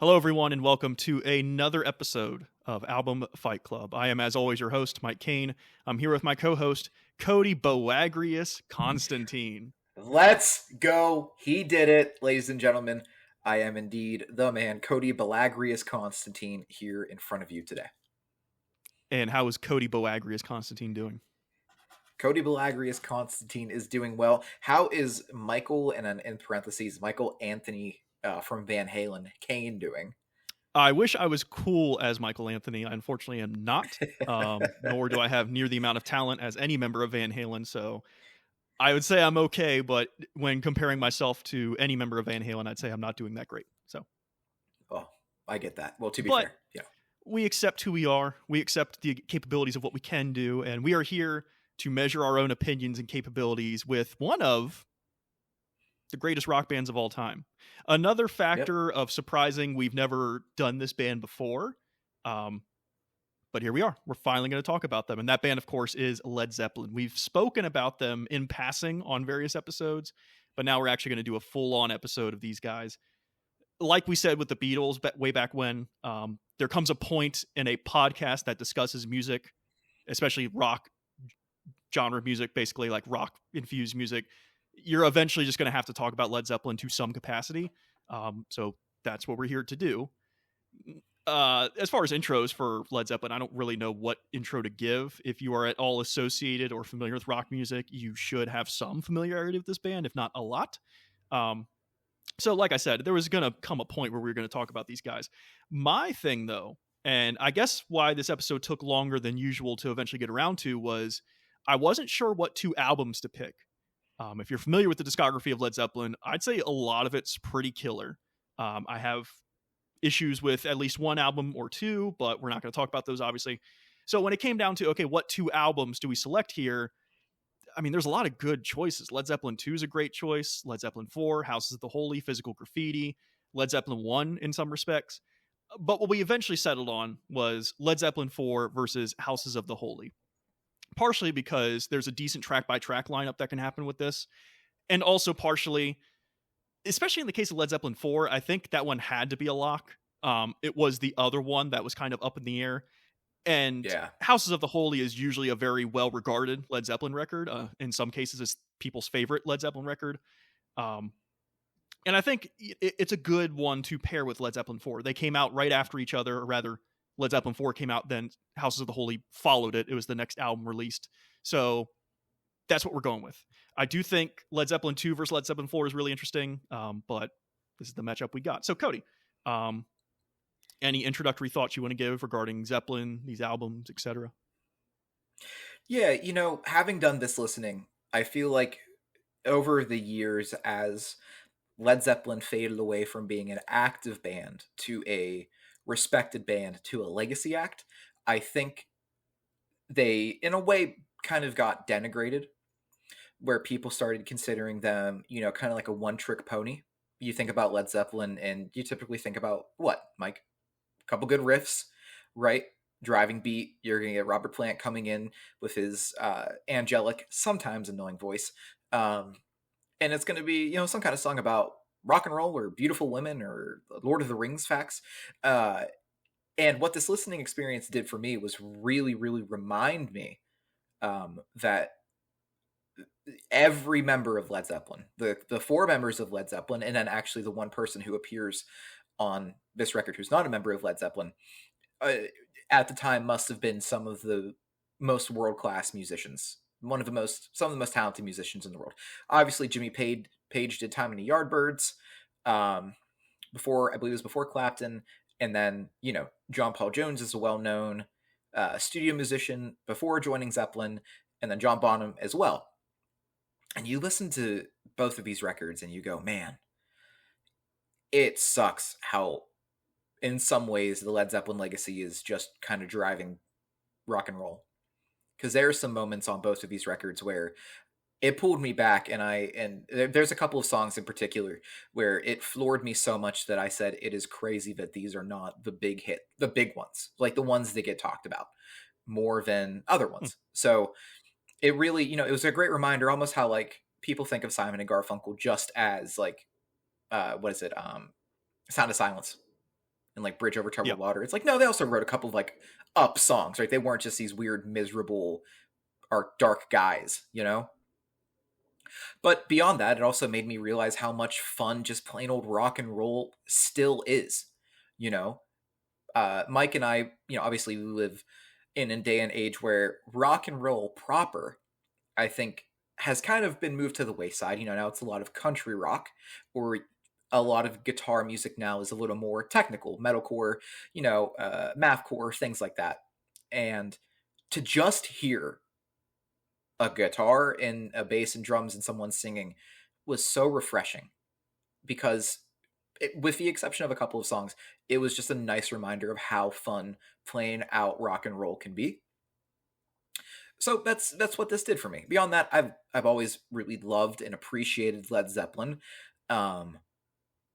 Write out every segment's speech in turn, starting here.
Hello, everyone, and welcome to another episode of Album Fight Club. I am, as always, your host, Mike Kane. I'm here with my co-host, Cody Boagrius Constantine. Let's go. He did it, ladies and gentlemen. I am indeed the man, Cody Balagrius Constantine, here in front of you today. And how is Cody Boagrius Constantine doing? Cody Balagrius Constantine is doing well. How is Michael, and then in parentheses, Michael Anthony from Van Halen, Kane, doing? I wish I was cool as Michael Anthony. I unfortunately am not, nor do I have near the amount of talent as any member of Van Halen, so I would say I'm okay, but when comparing myself to any member of Van Halen, I'd say I'm not doing that great. So, Oh, I get that. Well, to be but fair, yeah. we accept who we are. We accept the capabilities of what we can do, and we are here to measure our own opinions and capabilities with one of the greatest rock bands of all time. Another Yep. factor of surprising, we've never done this band before, um, but here we are. We're finally going to talk about them, and that band, of course, is Led Zeppelin. We've spoken about them in passing on various episodes, but now we're actually going to do a full-on episode of these guys. Like we said with the Beatles way back when, there comes a point in a podcast that discusses music, especially rock genre music, basically like rock infused music. You're eventually just going to have to talk about Led Zeppelin to some capacity. So that's what we're here to do. As far as intros for Led Zeppelin, I don't really know what intro to give. If you are at all associated or familiar with rock music, you should have some familiarity with this band, if not a lot. So, like I said, there was going to come a point where we were going to talk about these guys. My thing, though, and I guess why this episode took longer than usual to eventually get around to was I wasn't sure what two albums to pick. If you're familiar with the discography of Led Zeppelin, I'd say a lot of it's pretty killer. I have issues with at least one album or two, but we're not going to talk about those, obviously. So when it came down to, okay, what two albums do we select here? I mean, there's a lot of good choices. Led Zeppelin 2 is a great choice. Led Zeppelin 4, Houses of the Holy, Physical Graffiti. Led Zeppelin 1 in some respects. But what we eventually settled on was Led Zeppelin 4 versus Houses of the Holy. Partially because there's a decent track-by-track lineup that can happen with this. And also partially, especially in the case of Led Zeppelin 4, I think that one had to be a lock. It was the other one that was kind of up in the air. And Yeah. Houses of the Holy is usually a very well-regarded Led Zeppelin record. In some cases, it's people's favorite Led Zeppelin record. And I think it's a good one to pair with Led Zeppelin 4. They came out right after each other, or rather, Led Zeppelin 4 came out, then Houses of the Holy followed it. It was the next album released. So that's what we're going with. I do think Led Zeppelin 2 versus Led Zeppelin 4 is really interesting, but this is the matchup we got. So, Cody, any introductory thoughts you want to give regarding Zeppelin, these albums, etc.? Yeah, having done this listening, I feel like over the years, as Led Zeppelin faded away from being an active band to a respected band to a legacy act, I think they, in a way, kind of got denigrated, where people started considering them, kind of like a one trick pony. You think about Led Zeppelin and you typically think about what, Mike? A couple good riffs, right? Driving beat. You're going to get Robert Plant coming in with his angelic, sometimes annoying voice. And it's going to be, some kind of song about rock and roll or beautiful women or Lord of the Rings facts. And what this listening experience did for me was really, really remind me that every member of Led Zeppelin, the four members of Led Zeppelin, and then actually the one person who appears on this record who's not a member of Led Zeppelin, uh, at the time must have been some of the most world-class musicians, some of the most talented musicians in the world. Obviously, Jimmy Page did Time in the Yardbirds, before, I believe it was before Clapton, and then John Paul Jones is a well-known studio musician before joining Zeppelin, and then John Bonham as well. And you listen to both of these records and you go, man, it sucks how in some ways the Led Zeppelin legacy is just kind of driving rock and roll. Because there are some moments on both of these records where it pulled me back, and there's a couple of songs in particular where it floored me so much that I said it is crazy that these are not the big ones, like the ones that get talked about more than other ones. So it really, it was a great reminder, almost how like people think of Simon and Garfunkel just as like, what is it? Sound of Silence. and like Bridge Over Yeah. Troubled Water. It's like, no, they also wrote a couple of like up songs, right? They weren't just these weird, miserable or dark guys, you know? But beyond that, it also made me realize how much fun just plain old rock and roll still is. You know, Mike and I, obviously we live in a day and age where rock and roll proper, I think, has kind of been moved to the wayside. Now it's a lot of country rock, or a lot of guitar music now is a little more technical, metalcore, mathcore, things like that. And to just hear a guitar and a bass and drums and someone singing was so refreshing because with the exception of a couple of songs, it was just a nice reminder of how fun playing out rock and roll can be. So that's what this did for me. Beyond that, I've always really loved and appreciated Led Zeppelin. Um,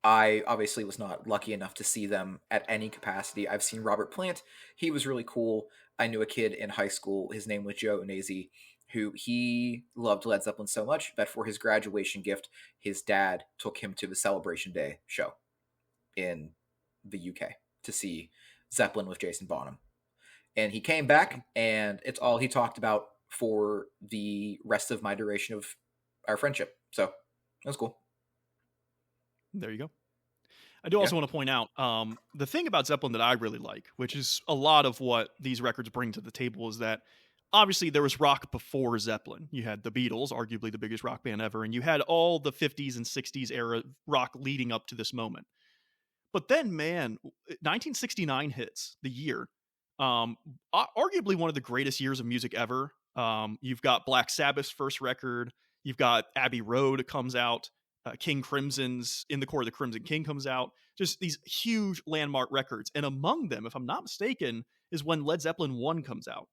I obviously was not lucky enough to see them at any capacity. I've seen Robert Plant. He was really cool. I knew a kid in high school. His name was Joe Nazy, who he loved Led Zeppelin so much that for his graduation gift, his dad took him to the Celebration Day show in the UK to see Zeppelin with Jason Bonham. And he came back, and it's all he talked about for the rest of my duration of our friendship. So that was cool. There you go. I do Yeah. also want to point out the thing about Zeppelin that I really like, which is a lot of what these records bring to the table, is that obviously there was rock before Zeppelin. You had the Beatles, arguably the biggest rock band ever, and you had all the 50s and 60s era rock leading up to this moment. But then, man, 1969 hits, the year. Arguably one of the greatest years of music ever. You've got Black Sabbath's first record. You've got Abbey Road comes out. King Crimson's In the Core of the Crimson King comes out. Just these huge landmark records. And among them, if I'm not mistaken, is when Led Zeppelin 1 comes out.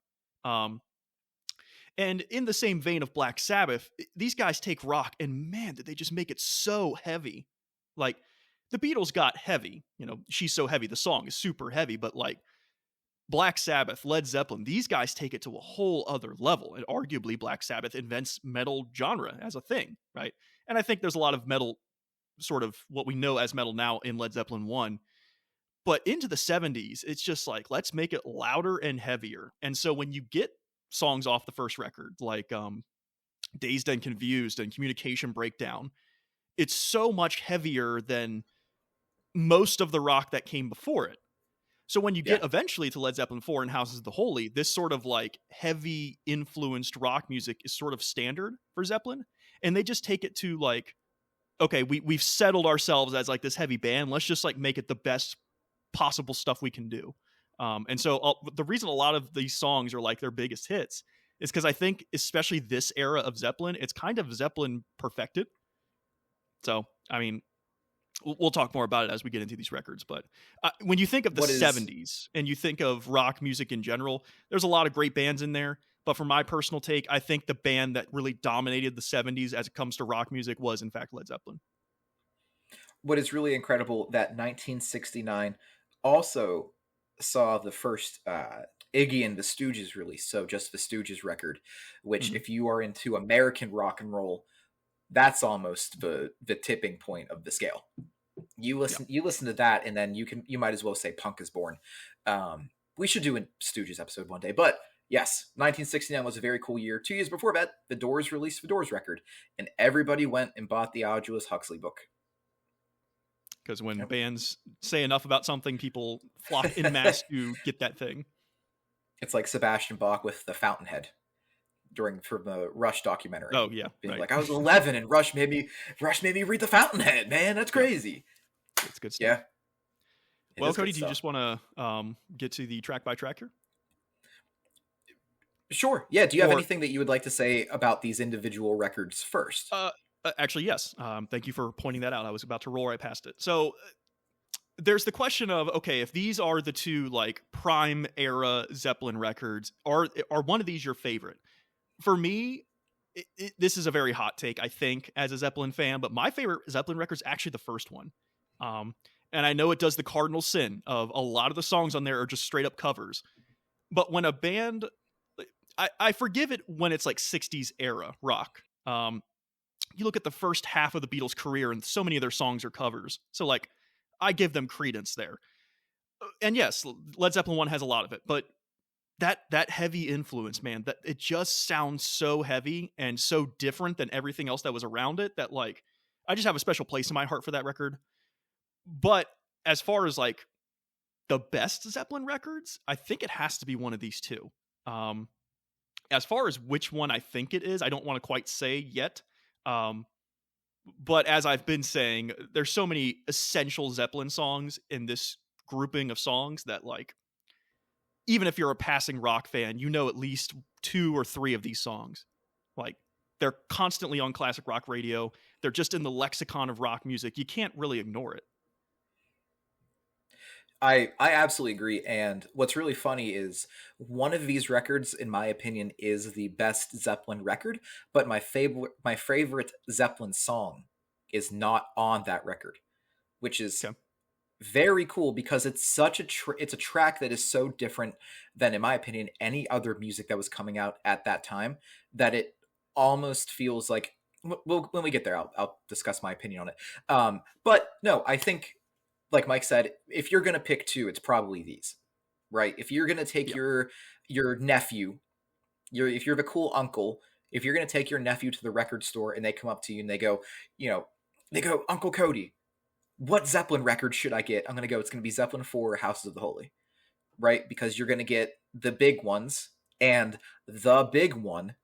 And in the same vein of Black Sabbath, these guys take rock and man, did they just make it so heavy. Like the Beatles got heavy, She's So Heavy. The song is super heavy, but like Black Sabbath, Led Zeppelin, these guys take it to a whole other level. And arguably Black Sabbath invents metal genre as a thing, right? And I think there's a lot of metal, sort of what we know as metal now in Led Zeppelin 1. But into the 70s, it's just like, let's make it louder and heavier. And so when you get songs off the first record, like Dazed and Confused and Communication Breakdown, it's so much heavier than most of the rock that came before it. So when you get eventually to Led Zeppelin 4 and Houses of the Holy, this sort of like heavy influenced rock music is sort of standard for Zeppelin. And they just take it to like, okay, we've settled ourselves as like this heavy band. Let's just like make it the best possible stuff we can do. And so the reason a lot of these songs are like their biggest hits is because I think, especially this era of Zeppelin, it's kind of Zeppelin perfected. So, I mean, we'll talk more about it as we get into these records. But when you think of the 70s and you think of rock music in general, there's a lot of great bands in there. But for my personal take, I think the band that really dominated the 70s as it comes to rock music was, in fact, Led Zeppelin. What is really incredible, that 1969 also saw the first Iggy and the Stooges release. So just the Stooges record, which if you are into American rock and roll, that's almost the tipping point of the scale. You listen to that, and then you might as well say punk is born. We should do a Stooges episode one day, but yes, 1969 was a very cool year. 2 years before that, the Doors released the Doors record, and everybody went and bought the Aldous Huxley book. Because when bands say enough about something, people flock in mass to get that thing. It's like Sebastian Bach with The Fountainhead from the Rush documentary. Oh yeah, being like, I was 11 and Rush made me read The Fountainhead. Man, that's crazy. It's good stuff. Yeah. Well, Cody, do you just want to get to the track by track here? Sure. Yeah. Do you have anything that you would like to say about these individual records first? Actually, yes. Thank you for pointing that out. I was about to roll right past it. So there's the question of, okay, if these are the two like prime era Zeppelin records, are one of these your favorite? For me, this is a very hot take, I think, as a Zeppelin fan, but my favorite Zeppelin record is actually the first one. And I know it does the cardinal sin of a lot of the songs on there are just straight up covers. But when a band, I forgive it when it's like 60s era rock. You look at the first half of the Beatles' career and so many of their songs are covers. So like, I give them credence there. and yes, Led Zeppelin 1 has a lot of it, but that heavy influence, man, that it just sounds so heavy and so different than everything else that was around it that like I just have a special place in my heart for that record. But as far as like the best Zeppelin records, I think it has to be one of these two. Um, as far as which one I think it is, I don't want to quite say yet. Um, but as I've been saying, there's so many essential Zeppelin songs in this grouping of songs that like even if you're a passing rock fan, you know at least 2 or 3 of these songs. Like they're constantly on classic rock radio. They're just in the lexicon of rock music. You can't really ignore it. I absolutely agree. And what's really funny is one of these records, in my opinion, is the best Zeppelin record, but my favorite Zeppelin song is not on that record, which is Okay. very cool because it's such it's a track that is so different than, in my opinion, any other music that was coming out at that time, that it almost feels like, when we get there, I'll discuss my opinion on it. But no, I think, like Mike said, if you're gonna pick two, it's probably these, right? If you're gonna take Yeah. your nephew, if you're the cool uncle, if you're gonna take your nephew to the record store and they come up to you and they go, Uncle Cody, what Zeppelin record should I get? I'm gonna go, it's gonna be Zeppelin 4 Houses of the Holy, right? Because you're gonna get the big ones and the big one,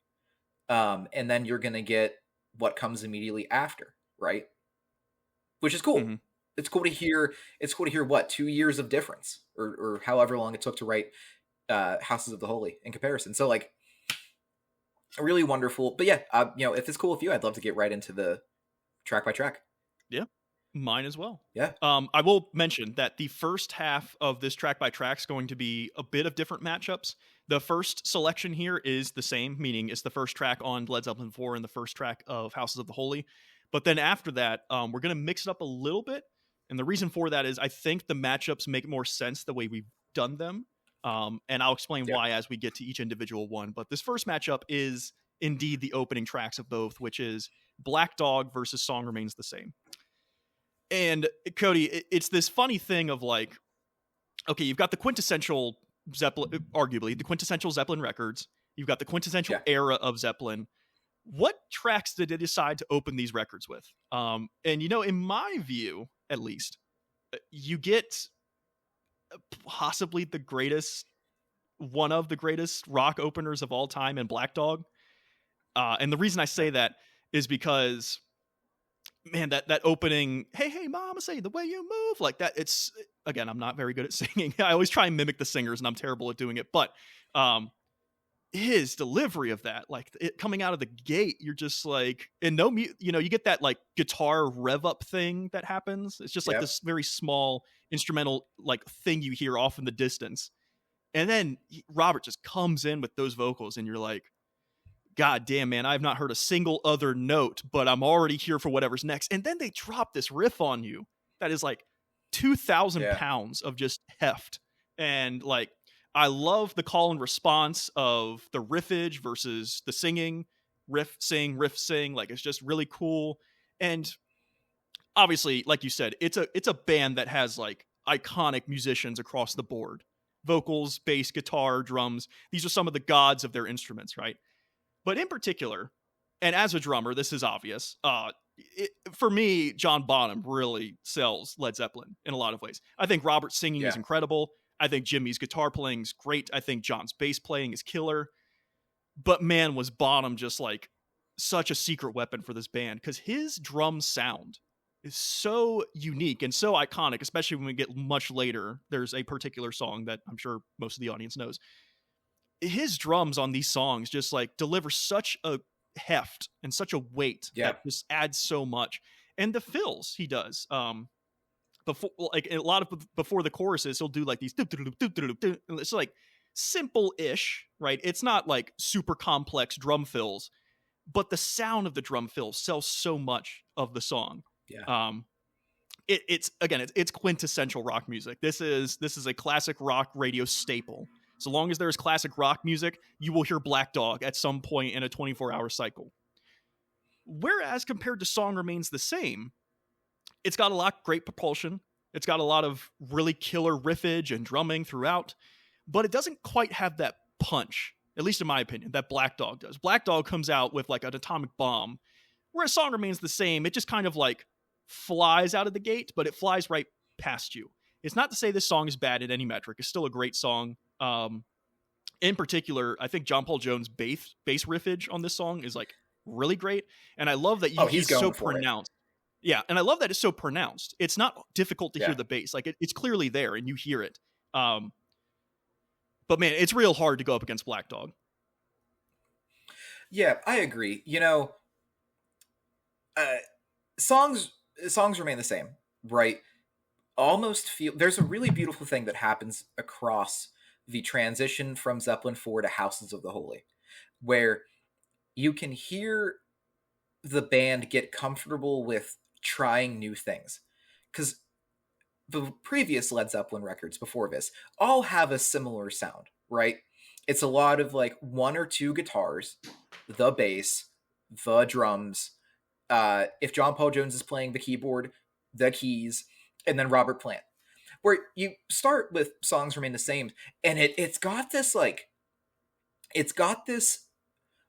and then you're gonna get what comes immediately after, right? Which is cool. Mm-hmm. It's cool to hear. It's cool to hear what 2 years of difference, or however long it took to write Houses of the Holy in comparison. So like, really wonderful. But yeah, if it's cool with you, I'd love to get right into the track by track. Yeah. Mine as well. Yeah. I will mention that the first half of this track by track is going to be a bit of different matchups. The first selection here is the same, meaning it's the first track on Led Zeppelin 4 and the first track of Houses of the Holy. But then after that, we're going to mix it up a little bit. And the reason for that is I think the matchups make more sense the way we've done them. And I'll explain why as we get to each individual one. But this first matchup is indeed the opening tracks of both, which is Black Dog versus Song Remains the Same. And Cody, it's this funny thing of like, okay, you've got the quintessential Zeppelin, arguably the quintessential Zeppelin records. You've got the quintessential era of Zeppelin. What tracks did they decide to open these records with? And in my view, at least, you get possibly one of the greatest rock openers of all time in Black Dog. And the reason I say that is because, man, that opening, hey mama, say the way you move, like that, it's, again, I'm not very good at singing. I always try and mimic the singers and I'm terrible at doing it, but his delivery of that, like it coming out of the gate, you're just like, and you get that like guitar rev up thing that happens. It's just like this very small instrumental like thing you hear off in the distance, and then Robert just comes in with those vocals and you're like, God damn, man, I've not heard a single other note, but I'm already here for whatever's next. And then they drop this riff on you that is like 2,000 pounds of just heft. And like, I love the call and response of the riffage versus the singing, riff, sing, riff, sing. Like, it's just really cool. And obviously, like you said, it's a band that has like iconic musicians across the board. Vocals, bass, guitar, drums. These are some of the gods of their instruments, right? But in particular, and as a drummer, this is obvious. For me, John Bonham really sells Led Zeppelin in a lot of ways. I think Robert's singing is incredible. I think Jimmy's guitar playing is great. I think John's bass playing is killer. But man, was Bonham just like such a secret weapon for this band, because his drum sound is so unique and so iconic, especially when we get much later. There's a particular song that I'm sure most of the audience knows. His drums on these songs just like deliver such a heft and such a weight that just adds so much. And the fills he does, before, like a lot of before the choruses, he'll do like these. It's like simple-ish, right? It's not like super complex drum fills, but the sound of the drum fills sells so much of the song. It's quintessential rock music. This is a classic rock radio staple. So long as there's classic rock music, you will hear Black Dog at some point in a 24-hour cycle. Whereas compared to Song Remains the Same, it's got a lot great propulsion. It's got a lot of really killer riffage and drumming throughout, but it doesn't quite have that punch, at least in my opinion, that Black Dog does. Black Dog comes out with like an atomic bomb, where a song remains the same. It just kind of like flies out of the gate, but it flies right past you. It's not to say this song is bad at any metric. It's still a great song. In particular, I think John Paul Jones' bass riffage on this song is like really great, and I love that He's he's so going for it. pronounced. Yeah, and I love that it's so pronounced. It's not difficult to Yeah. hear the bass; like it's clearly there, and you hear it. But man, it's real hard to go up against Black Dog. Yeah, I agree. You know, songs remain the same, right? Almost feel there's a really beautiful thing that happens across the transition from Zeppelin 4 to Houses of the Holy, where you can hear the band get comfortable with trying new things. Because the previous Led Zeppelin records before this all have a similar sound, right? It's a lot of like one or two guitars, the bass, the drums. If John Paul Jones is playing the keyboard, the keys, and then Robert Plant. Where you start with Songs Remain the Same, and it's got this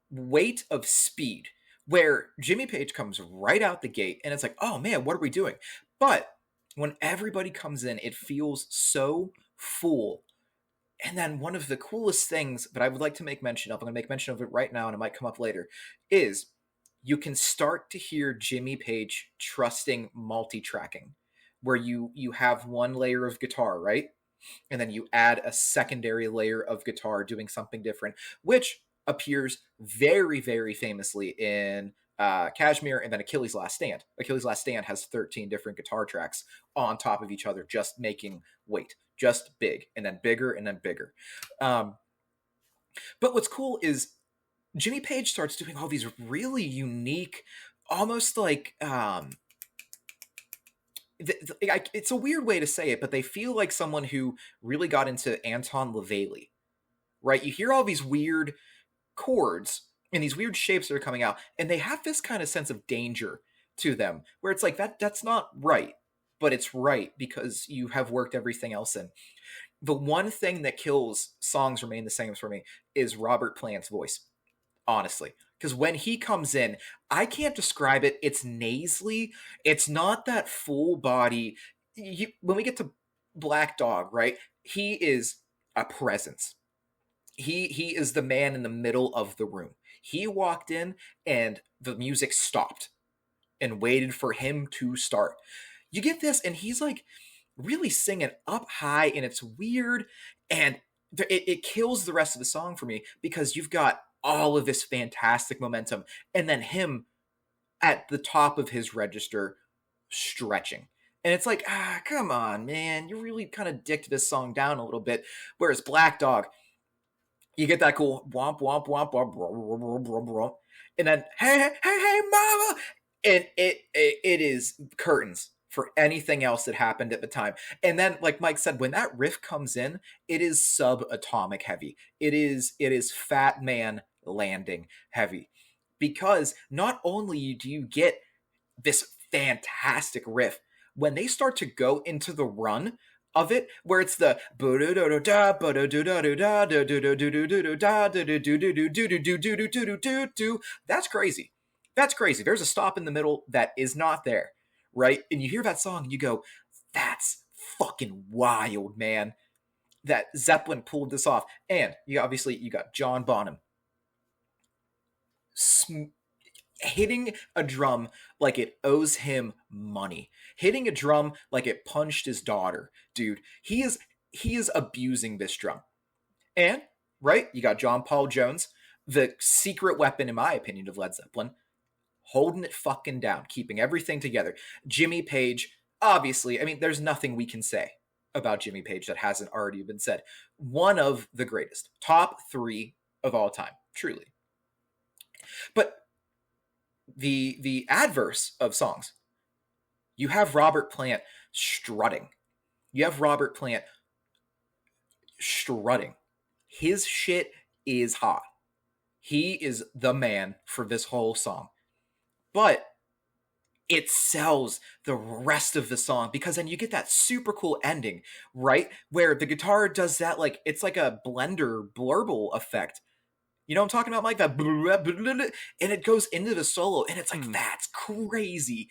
weight of speed where Jimmy Page comes right out the gate, and it's like, oh man, what are we doing? But when everybody comes in, it feels so full. And then one of the coolest things that I would like to make mention of, I'm going to make mention of it right now, and it might come up later, is you can start to hear Jimmy Page trusting multi-tracking, where you have one layer of guitar, right? And then you add a secondary layer of guitar doing something different, which appears very, very famously in Kashmir and then Achilles' Last Stand. Achilles' Last Stand has 13 different guitar tracks on top of each other, just making weight, just big, and then bigger, and then bigger. But what's cool is Jimmy Page starts doing all these really unique, almost like it's a weird way to say it, but they feel like someone who really got into Anton LaVallee, right? You hear all these weird chords and these weird shapes that are coming out, and they have this kind of sense of danger to them, where it's like that's not right, but it's right because you have worked everything else in. The one thing that kills Songs Remain the Same for me is Robert Plant's voice, honestly. Because when he comes in, I can't describe it. It's nasally. It's not that full body. When we get to Black Dog, right? He is a presence. He is the man in the middle of the room. He walked in and the music stopped and waited for him to start. You get this, and he's like really singing up high, and it's weird, and it kills the rest of the song for me because you've got all of this fantastic momentum, and then him at the top of his register stretching. And it's like, come on, man. You really kind of dicked this song down a little bit. Whereas Black Dog, you get that cool womp, womp, womp, womp, womp, womp, womp, womp, and then, hey, mama. And it is curtains for anything else that happened at the time. And then, like Mike said, when that riff comes in, it is subatomic heavy. It is Fat Man Landing heavy. Because not only do you get this fantastic riff, when they start to go into the run of it, where it's the that's crazy. That's crazy. There's a stop in the middle that is not there, right? And you hear that song and you go, that's fucking wild, man. That Zeppelin pulled this off. And you got John Bonham hitting a drum like it owes him money, hitting a drum like it punched his daughter. Dude, he is abusing this drum. And right, you got John Paul Jones, the secret weapon, in my opinion, of Led Zeppelin, holding it fucking down, keeping everything together. Jimmy Page, obviously, I mean, there's nothing we can say about Jimmy Page that hasn't already been said. One of the greatest, top 3 of all time, truly. But the adverse of songs, you have Robert Plant strutting. You have Robert Plant strutting. His shit is hot. He is the man for this whole song. But it sells the rest of the song because then you get that super cool ending, right? Where the guitar does that, like, it's like a blender blurble effect. You know what I'm talking about, Mike? That and it goes into the solo, and it's like, Hmm. that's crazy.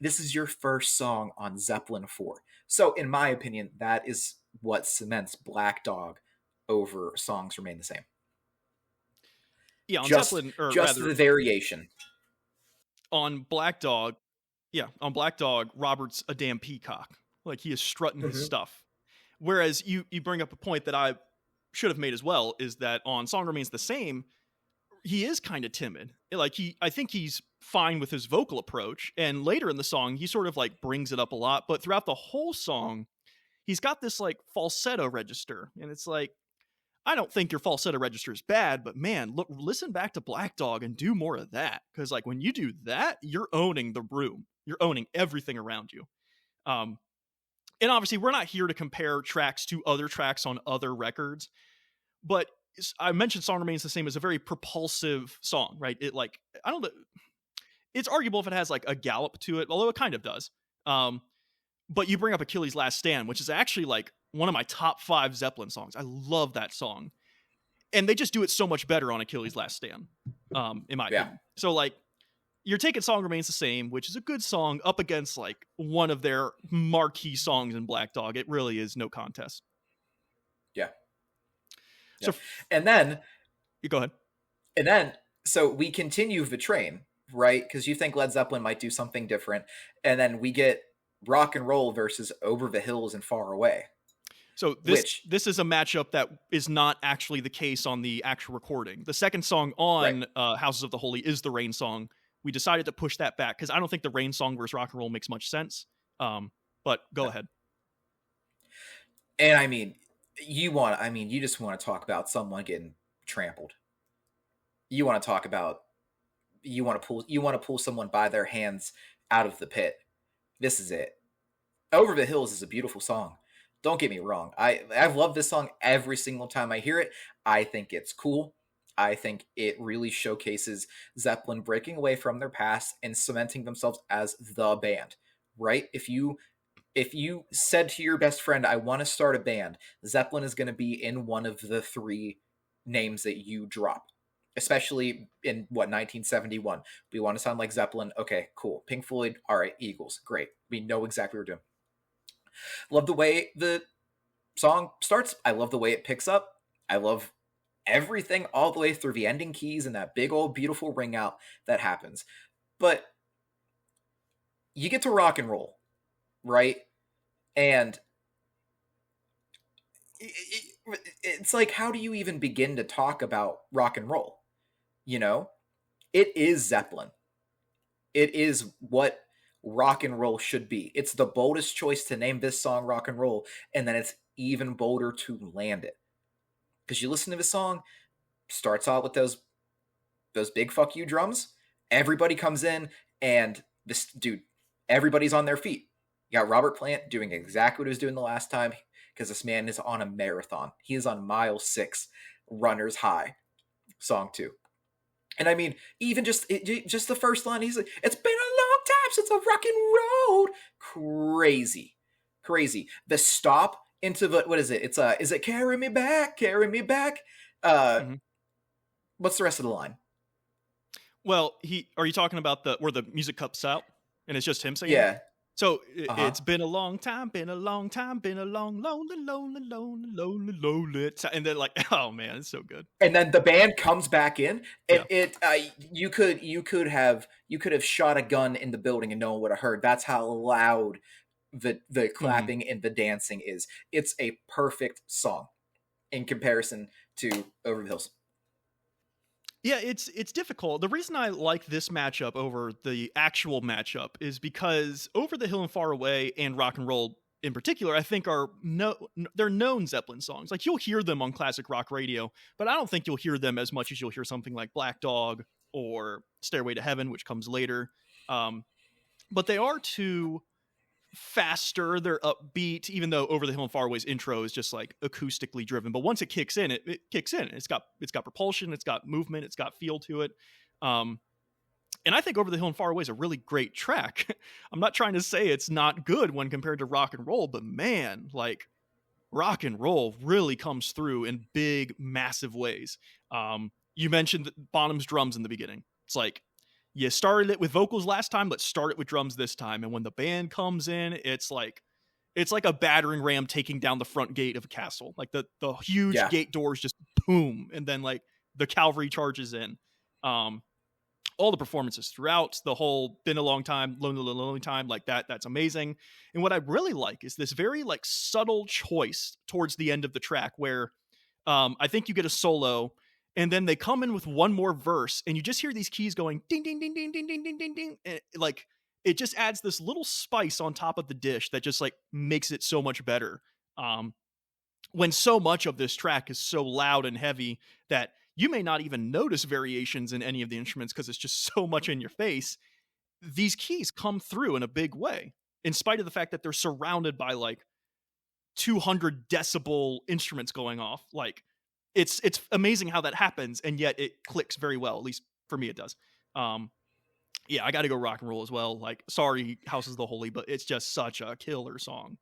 This is your first song on Zeppelin 4. So, in my opinion, that is what cements Black Dog over Songs Remain the Same. Yeah, on Just Zeppelin, or just rather the variation. on Black Dog, yeah, on Black Dog, Robert's a damn peacock. Like, he is strutting his Mhm. stuff. Whereas you bring up a point that I should have made as well, is that on Song Remains the Same, he is kind of timid. Like, I think he's fine with his vocal approach, and later in the song he sort of like brings it up a lot, but throughout the whole song he's got this like falsetto register, and it's like, I don't think your falsetto register is bad, but man, look, listen back to Black Dog and do more of that, because like when you do that, you're owning the room, you're owning everything around you. um and obviously we're not here to compare tracks to other tracks on other records, but I mentioned Song Remains the Same as a very propulsive song, right? It, like, I don't know, it's arguable if it has like a gallop to it, although it kind of does. um but you bring up Achilles' Last Stand, which is actually like one of my top 5 Zeppelin songs. I love that song, and they just do it so much better on Achilles' Last Stand, in my Yeah. opinion. So like, you're taking Song Remains the Same, which is a good song, up against like one of their marquee songs in Black Dog. It really is no contest. Yeah. So Yeah. And then you go ahead. and then so we continue the train, right? Because you think Led Zeppelin might do something different, and then we get Rock and Roll versus Over the Hills and Far Away, So which this is a matchup that is not actually the case on the actual recording. The second song right. on Houses of the Holy is the Rain song. We decided to push that back because I don't think the Rain song versus Rock and Roll makes much sense. But go No. ahead. And I mean, you just want to talk about someone getting trampled. You want to talk about you want to pull someone by their hands out of the pit. This is it. Over the Hills is a beautiful song. Don't get me wrong. I've loved this song every single time I hear it. I think it's cool. I think it really showcases Zeppelin breaking away from their past and cementing themselves as the band. Right? If you said to your best friend, I want to start a band, Zeppelin is going to be in one of the 3 names that you drop. Especially in 1971. We want to sound like Zeppelin. Okay, cool. Pink Floyd, all right, Eagles, great. We know exactly what we're doing. Love the way the song starts. I love the way it picks up. I love everything all the way through the ending keys and that big old beautiful ring out that happens. But you get to Rock and Roll, right? And it's like, how do you even begin to talk about rock and roll? You know, it is Zeppelin. It is what rock and roll should be. It's the boldest choice to name this song rock and roll, and then it's even bolder to land it. Because you listen to the song, starts out with those big fuck you drums. Everybody comes in, and this dude, everybody's on their feet. You got Robert Plant doing exactly what he was doing the last time, because this man is on a marathon. He is on mile 6, runner's high, song 2. And I mean, even just the first line, he's like, "It's been a long time since I rock and rolled." Crazy, crazy. The stop into the, what is it? It's is it carry me back, carry me back? Uh, Mhm. what's the rest of the line? Well, are you talking about the where the music cups out and it's just him singing it? Yeah. So Uh-huh. it's been a long time, been a long time, been a long, lonely, lonely, lonely, lonely, lonely time. And then like, oh man, it's so good. And then the band comes back in, and Yeah. you could have shot a gun in the building and no one would have heard. That's how loud the Mhm. clapping and the dancing is. It's a perfect song in comparison to Over the Hills. Yeah, it's difficult. The reason I like this matchup over the actual matchup is because Over the Hill and Far Away and Rock and Roll in particular, I think they're known Zeppelin songs. Like, you'll hear them on classic rock radio, but I don't think you'll hear them as much as you'll hear something like Black Dog or Stairway to Heaven, which comes later. Um, but they are two faster, they're upbeat, even though Over the Hill and Far Away's intro is just like acoustically driven. But once it kicks in, it kicks in. It's got propulsion, it's got movement, it's got feel to it. Um, And I think Over the Hill and Far Away is a really great track. I'm not trying to say it's not good when compared to rock and roll, but man, like rock and roll really comes through in big, massive ways. You mentioned Bonham's drums in the beginning. It's like you started it with vocals last time, let's start it with drums this time. And when the band comes in, it's like a battering ram taking down the front gate of a castle. Like the huge Yeah. gate doors just boom, and then like the cavalry charges in. Um, all the performances throughout the whole been a long time lonely time like that's amazing. And what I really like is this very like subtle choice towards the end of the track where I think you get a solo and then they come in with one more verse and you just hear these keys going ding ding ding ding ding ding ding ding ding, and like it just adds this little spice on top of the dish that just like makes it so much better. um when so much of this track is so loud and heavy that you may not even notice variations in any of the instruments because it's just so much in your face, these keys come through in a big way, in spite of the fact that they're surrounded by like 200 decibel instruments going off. Like it's amazing how that happens, and yet it clicks very well. At least for me, it does. Um, yeah, I got to go rock and roll as well. Like, sorry, House is the Holy, but it's just such a killer song.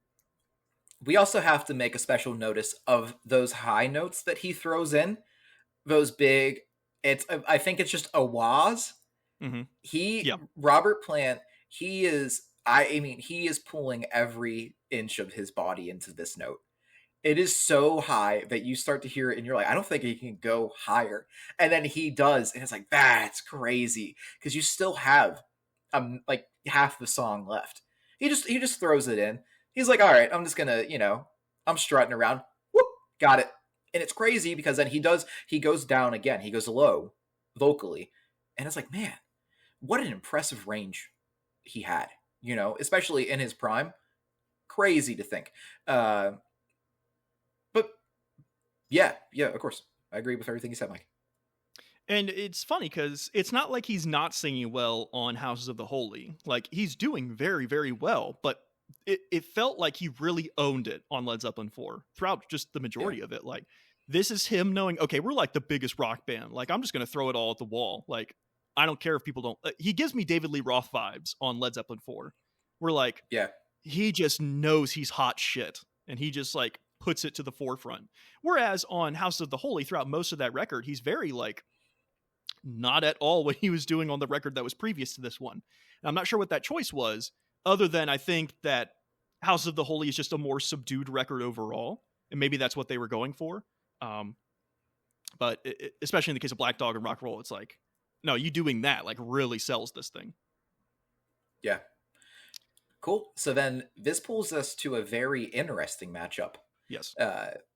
We also have to make a special notice of those high notes that he throws in. Those big, it's I think it's just a waz. Mm-hmm. He Yeah, Robert Plant, he is I mean, he is pulling every inch of his body into this note. It is so high that you start to hear it and you're like, I don't think he can go higher. And then he does, and it's like, that's crazy. Because you still have like half the song left. He just throws it in. He's like, all right, I'm just gonna, I'm strutting around. Whoop, got it. And it's crazy because then he goes down again. He goes low vocally. And it's like, man, what an impressive range he had, especially in his prime. Crazy to think. But yeah, of course. I agree with everything you said, Mike. and it's funny because it's not like he's not singing well on Houses of the Holy. Like he's doing very, very well, but it felt like he really owned it on Led Zeppelin 4 throughout just the Yeah. majority of it. Like this is him knowing, okay, we're like the biggest rock band. Like I'm just gonna throw it all at the wall. Like I don't care if people don't. He gives me David Lee Roth vibes on Led Zeppelin 4. We're like Yeah. he just knows he's hot shit and he just like puts it to the forefront. Whereas on House of the Holy, throughout most of that record, he's very like not at all what he was doing on the record that was previous to this one. And I'm not sure what that choice was, other than I think that House of the Holy is just a more subdued record overall, and maybe that's what they were going for. Um, but especially in the case of Black Dog and Rock Roll, it's like, no, you doing that like really sells this thing. Yeah. Cool. So then this pulls us to a very interesting matchup. Yes.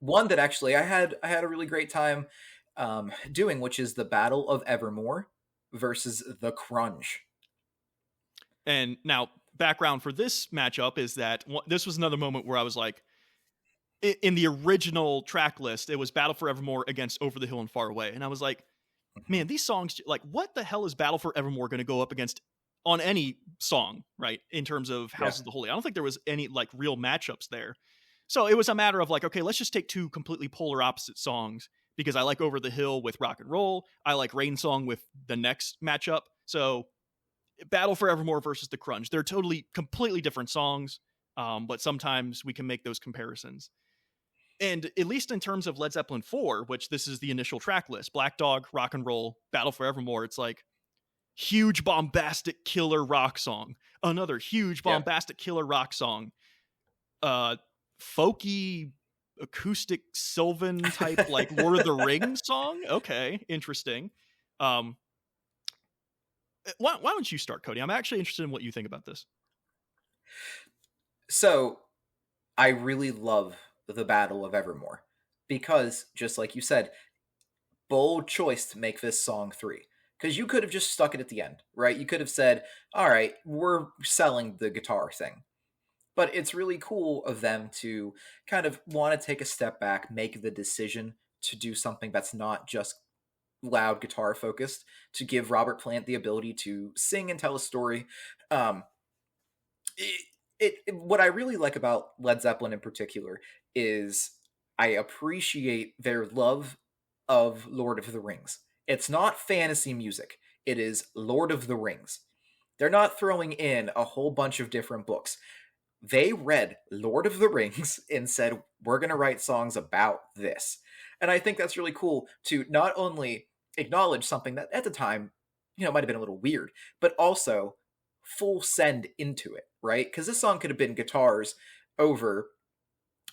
One that actually I had a really great time doing, which is the Battle of Evermore versus the Crunge. And now, background for this matchup is that this was another moment where I was like, in the original track list, it was Battle for Evermore against Over the Hill and Far Away. And I was like, man, these songs, like, what the hell is Battle for Evermore going to go up against on any song, right? In terms of Yeah. House of the Holy. I don't think there was any like real matchups there. So it was a matter of like, okay, let's just take two completely polar opposite songs because I like Over the Hill with rock and roll. I like Rain Song with the next matchup. So Battle for Evermore versus The Crunge. They're totally, completely different songs, but sometimes we can make those comparisons. And at least in terms of Led Zeppelin 4, which this is the initial track list, Black Dog, Rock and Roll, Battle for Evermore, it's like huge, bombastic, killer rock song. Another huge, bombastic, killer rock song. Folky, acoustic, Sylvan type, like Lord of the Rings song. Okay, interesting. Why don't you start, Cody? I'm actually interested in what you think about this. So I really love the Battle of Evermore because, just like you said, bold choice to make this song 3. Because you could have just stuck it at the end, right? You could have said, all right, we're selling the guitar thing. But it's really cool of them to kind of want to take a step back, make the decision to do something that's not just loud guitar focused, to give Robert Plant the ability to sing and tell a story. Um, what I really like about Led Zeppelin in particular is I appreciate their love of Lord of the Rings. It's not fantasy music. It is Lord of the Rings. They're not throwing in a whole bunch of different books. They read Lord of the Rings and said, we're going to write songs about this. And I think that's really cool to not only acknowledge something that at the time, might have been a little weird, but also full send into it, right? Because this song could have been guitars over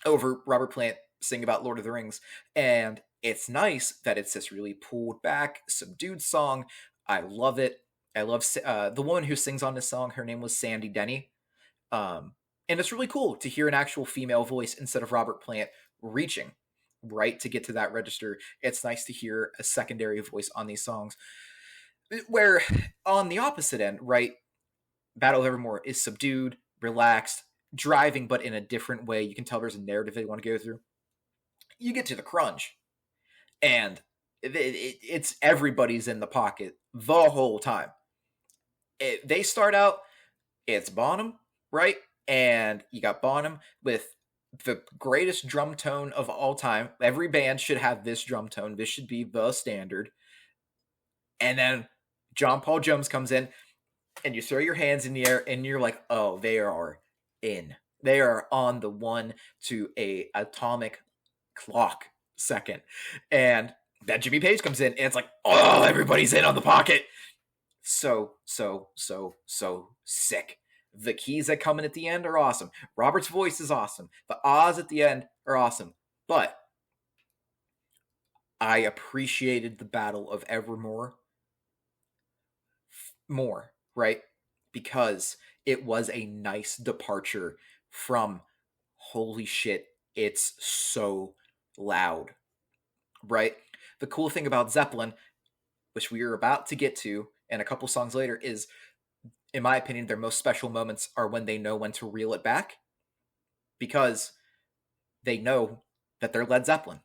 Robert Plant singing about Lord of the Rings. And it's nice that it's this really pulled back, subdued song. I love it. I love the woman who sings on this song. Her name was Sandy Denny. And it's really cool to hear an actual female voice instead of Robert Plant reaching right to get to that register. It's nice to hear a secondary voice on these songs. Where on the opposite end, right, Battle of Evermore is subdued, relaxed, driving, but in a different way. You can tell there's a narrative they want to go through. You get to the crunch, and it's everybody's in the pocket the whole time. They start out, it's Bonham, right? And you got Bonham with the greatest drum tone of all time. Every band should have this drum tone. This should be the standard. And then John Paul Jones comes in, and you throw your hands in the air, and you're like, oh, they are in. They are on the 1 to a atomic clock second. And then Jimmy Page comes in, and it's like, oh, everybody's in on the pocket. So sick. The keys that come in at the end are awesome. Robert's voice is awesome. The ahs at the end are awesome. But I appreciated the Battle of Evermore more, right? Because it was a nice departure from holy shit, it's so loud, right? The cool thing about Zeppelin, which we are about to get to and a couple songs later, is, in my opinion, their most special moments are when they know when to reel it back, because they know that they're Led Zeppelin.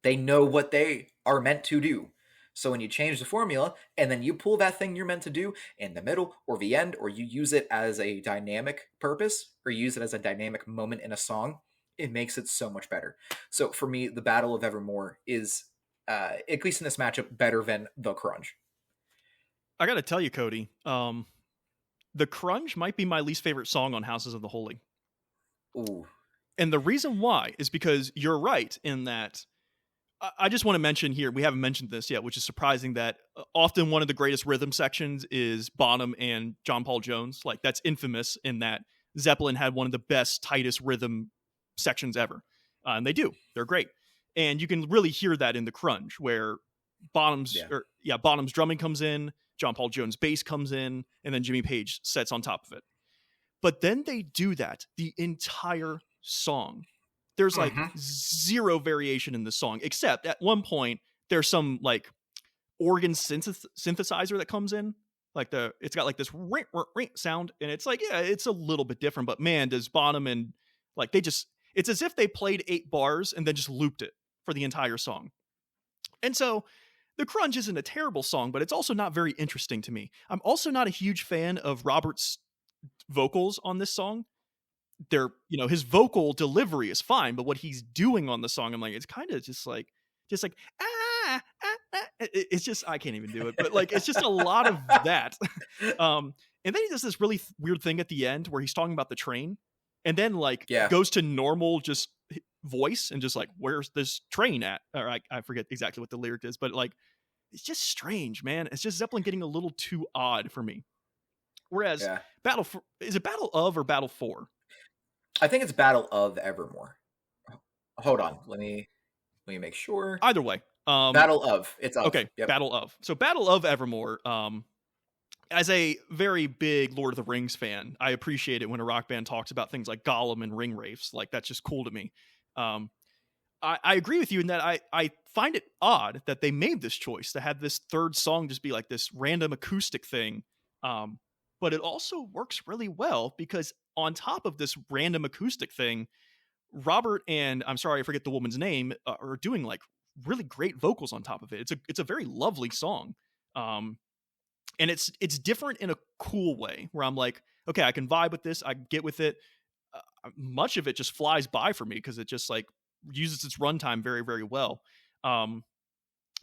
They know what they are meant to do. So when you change the formula and then you pull that thing you're meant to do in the middle or the end, or you use it as a dynamic purpose or use it as a dynamic moment in a song, it makes it so much better. So for me, the Battle of Evermore is, at least in this matchup, better than the Crunch. I got to tell you, Cody, the Crunch might be my least favorite song on Houses of the Holy. Ooh. And the reason why is because you're right in that. I just want to mention here, we haven't mentioned this yet, which is surprising, that often one of the greatest rhythm sections is Bonham and John Paul Jones. Like, that's infamous in that Zeppelin had one of the best, tightest rhythm sections ever. And they do. They're great. And you can really hear that in the Crunch, where Bonham's drumming comes in, John Paul Jones' bass comes in, and then Jimmy Page sets on top of it. But then they do that the entire song. There's like zero variation in the song, except at one point there's some like organ synthesizer that comes in. Like it's got like this ring sound, and it's like, yeah, it's a little bit different, but man, does Bonham and like it's as if they played 8 bars and then just looped it for the entire song. And so the Crunch isn't a terrible song, but it's also not very interesting to me. I'm also not a huge fan of Robert's vocals on this song. His vocal delivery is fine, but what he's doing on the song, I'm like, it's kind of just like it's just, I can't even do it, but like, it's just a lot of that. And then he does this really weird thing at the end where he's talking about the train, and then like goes to normal just voice and just like, where's this train at? Or I forget exactly what the lyric is, but like, it's just strange, man. It's just Zeppelin getting a little too odd for me. Whereas is it Battle of or Battle for? I think it's Battle of Evermore. Hold on, let me make sure. Either way, Battle of. It's of. Okay. Yep. Battle of. So Battle of Evermore. As a very big Lord of the Rings fan, I appreciate it when a rock band talks about things like Gollum and ring wraiths. Like, that's just cool to me. I agree with you in that I find it odd that they made this choice to have this third song just be like this random acoustic thing. But it also works really well because on top of this random acoustic thing, Robert and, I'm sorry, I forget the woman's name, are doing like really great vocals on top of it. It's a very lovely song. And it's different in a cool way where I'm like, okay, I can vibe with this. I get with it. Much of it just flies by for me because it just like uses its runtime very, very well.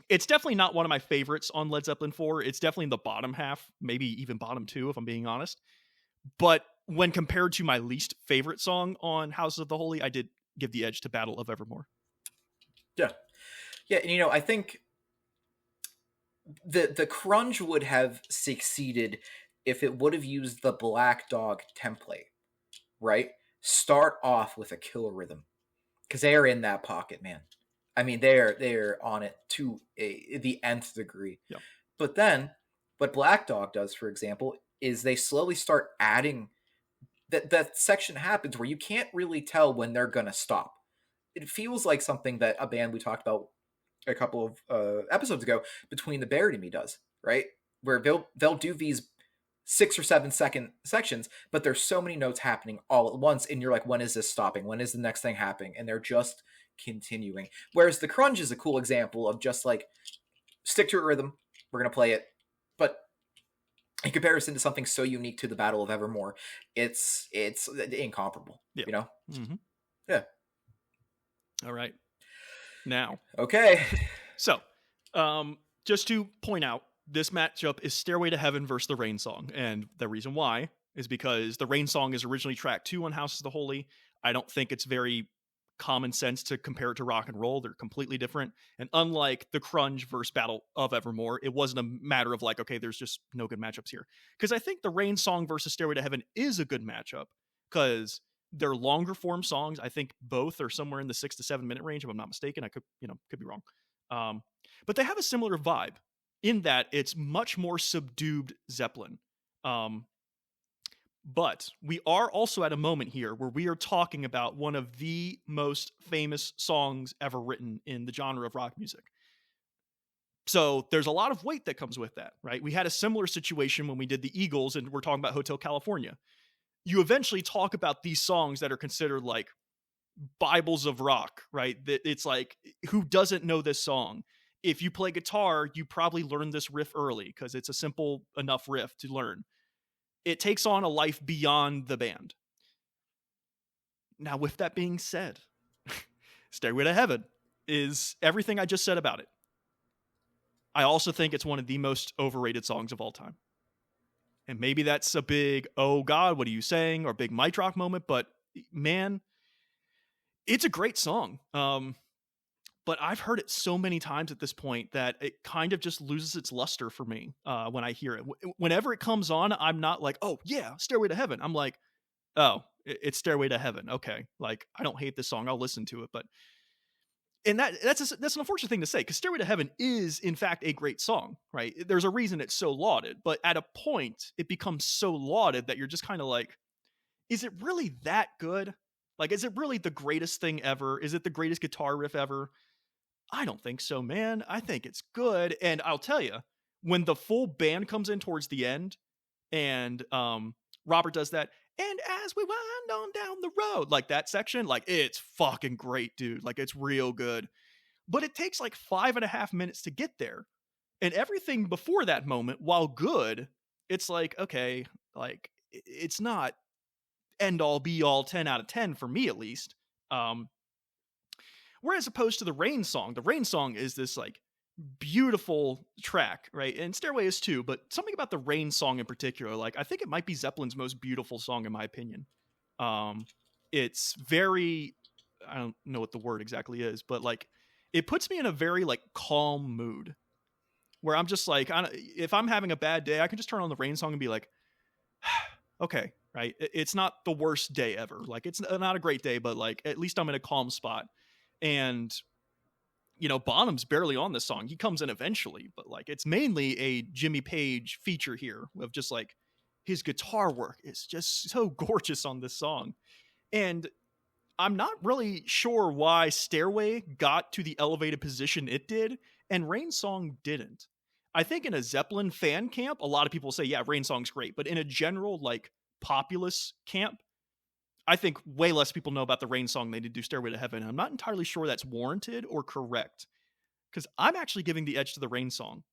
It's definitely not one of my favorites on Led Zeppelin 4. It's definitely in the bottom half, maybe even bottom 2 if I'm being honest. But when compared to my least favorite song on House of the Holy, I did give the edge to Battle of Evermore. Yeah. Yeah, and I think the crunge would have succeeded if it would have used the Black Dog template, right? Start off with a kill rhythm, because they're in that pocket, man. I mean, they're on it to the nth degree. Yeah. But then, what Black Dog does, for example, is they slowly start adding that section happens where you can't really tell when they're gonna stop. It feels like something that a band we talked about a couple of episodes ago, Between the Buried and Me, does, right? Where they'll do these 6 or 7 second sections, but there's so many notes happening all at once, and you're like, when is this stopping? When is the next thing happening? And they're just continuing. Whereas the crunge is a cool example of just like, stick to a rhythm, we're gonna play it, but in comparison to something so unique to the Battle of Evermore, it's incomparable. Yeah. Mm-hmm. Yeah. All right. Now, okay. So, just to point out, this matchup is Stairway to Heaven versus the Rain Song. And the reason why is because the Rain Song is originally track 2 on House of the Holy. I don't think it's very common sense to compare it to rock and roll. They're completely different. And unlike the Crunge versus Battle of Evermore, it wasn't a matter of like, okay, there's just no good matchups here. Because I think the Rain Song versus Stairway to Heaven is a good matchup because they're longer form songs. I think both are somewhere in the 6 to 7 minute range, if I'm not mistaken. I could be wrong. But they have a similar vibe in that it's much more subdued Zeppelin. But we are also at a moment here where we are talking about one of the most famous songs ever written in the genre of rock music. So there's a lot of weight that comes with that, right? We had a similar situation when we did the Eagles and we're talking about Hotel California. You eventually talk about these songs that are considered like Bibles of rock, right? It's like, who doesn't know this song? If you play guitar, you probably learn this riff early because it's a simple enough riff to learn. It takes on a life beyond the band. Now, with that being said, Stairway to Heaven is everything I just said about it. I also think it's one of the most overrated songs of all time. And maybe that's a big, oh God, what are you saying? Or big mic drop moment, but man, it's a great song. But I've heard it so many times at this point that it kind of just loses its luster for me when I hear it. Whenever it comes on, I'm not like, oh yeah, Stairway to Heaven. I'm like, oh, it's Stairway to Heaven. Okay, like I don't hate this song. I'll listen to it, but that's an unfortunate thing to say because Stairway to Heaven is in fact a great song, right? There's a reason it's so lauded, but at a point it becomes so lauded that you're just kind of like, is it really that good? Like, is it really the greatest thing ever? Is it the greatest guitar riff ever? I don't think so, man. I think it's good. And I'll tell you, when the full band comes in towards the end and Robert does that, and as we wind on down the road, like that section, like it's fucking great, dude. Like it's real good. But it takes like 5.5 minutes to get there. And everything before that moment, while good, it's like, okay, like it's not end all be all 10 out of 10 for me at least. Whereas opposed to the Rain Song is this like beautiful track, right? And Stairway is too, but something about the Rain Song in particular, like I think it might be Zeppelin's most beautiful song in my opinion. It's very, I don't know what the word exactly is, but like it puts me in a very like calm mood where I'm just like, if I'm having a bad day, I can just turn on the Rain Song and be like, okay, right? It's not the worst day ever. Like it's not a great day, but like at least I'm in a calm spot. And Bonham's barely on this song. He comes in eventually, but like it's mainly a Jimmy Page feature here of just like his guitar work is just so gorgeous on this song. And I'm not really sure why Stairway got to the elevated position it did and Rain Song didn't. I think in a Zeppelin fan camp, a lot of people say, yeah, Rain Song's great. But in a general like populace camp, I think way less people know about the Rain Song than they do Stairway to Heaven. I'm not entirely sure that's warranted or correct because I'm actually giving the edge to the Rain Song.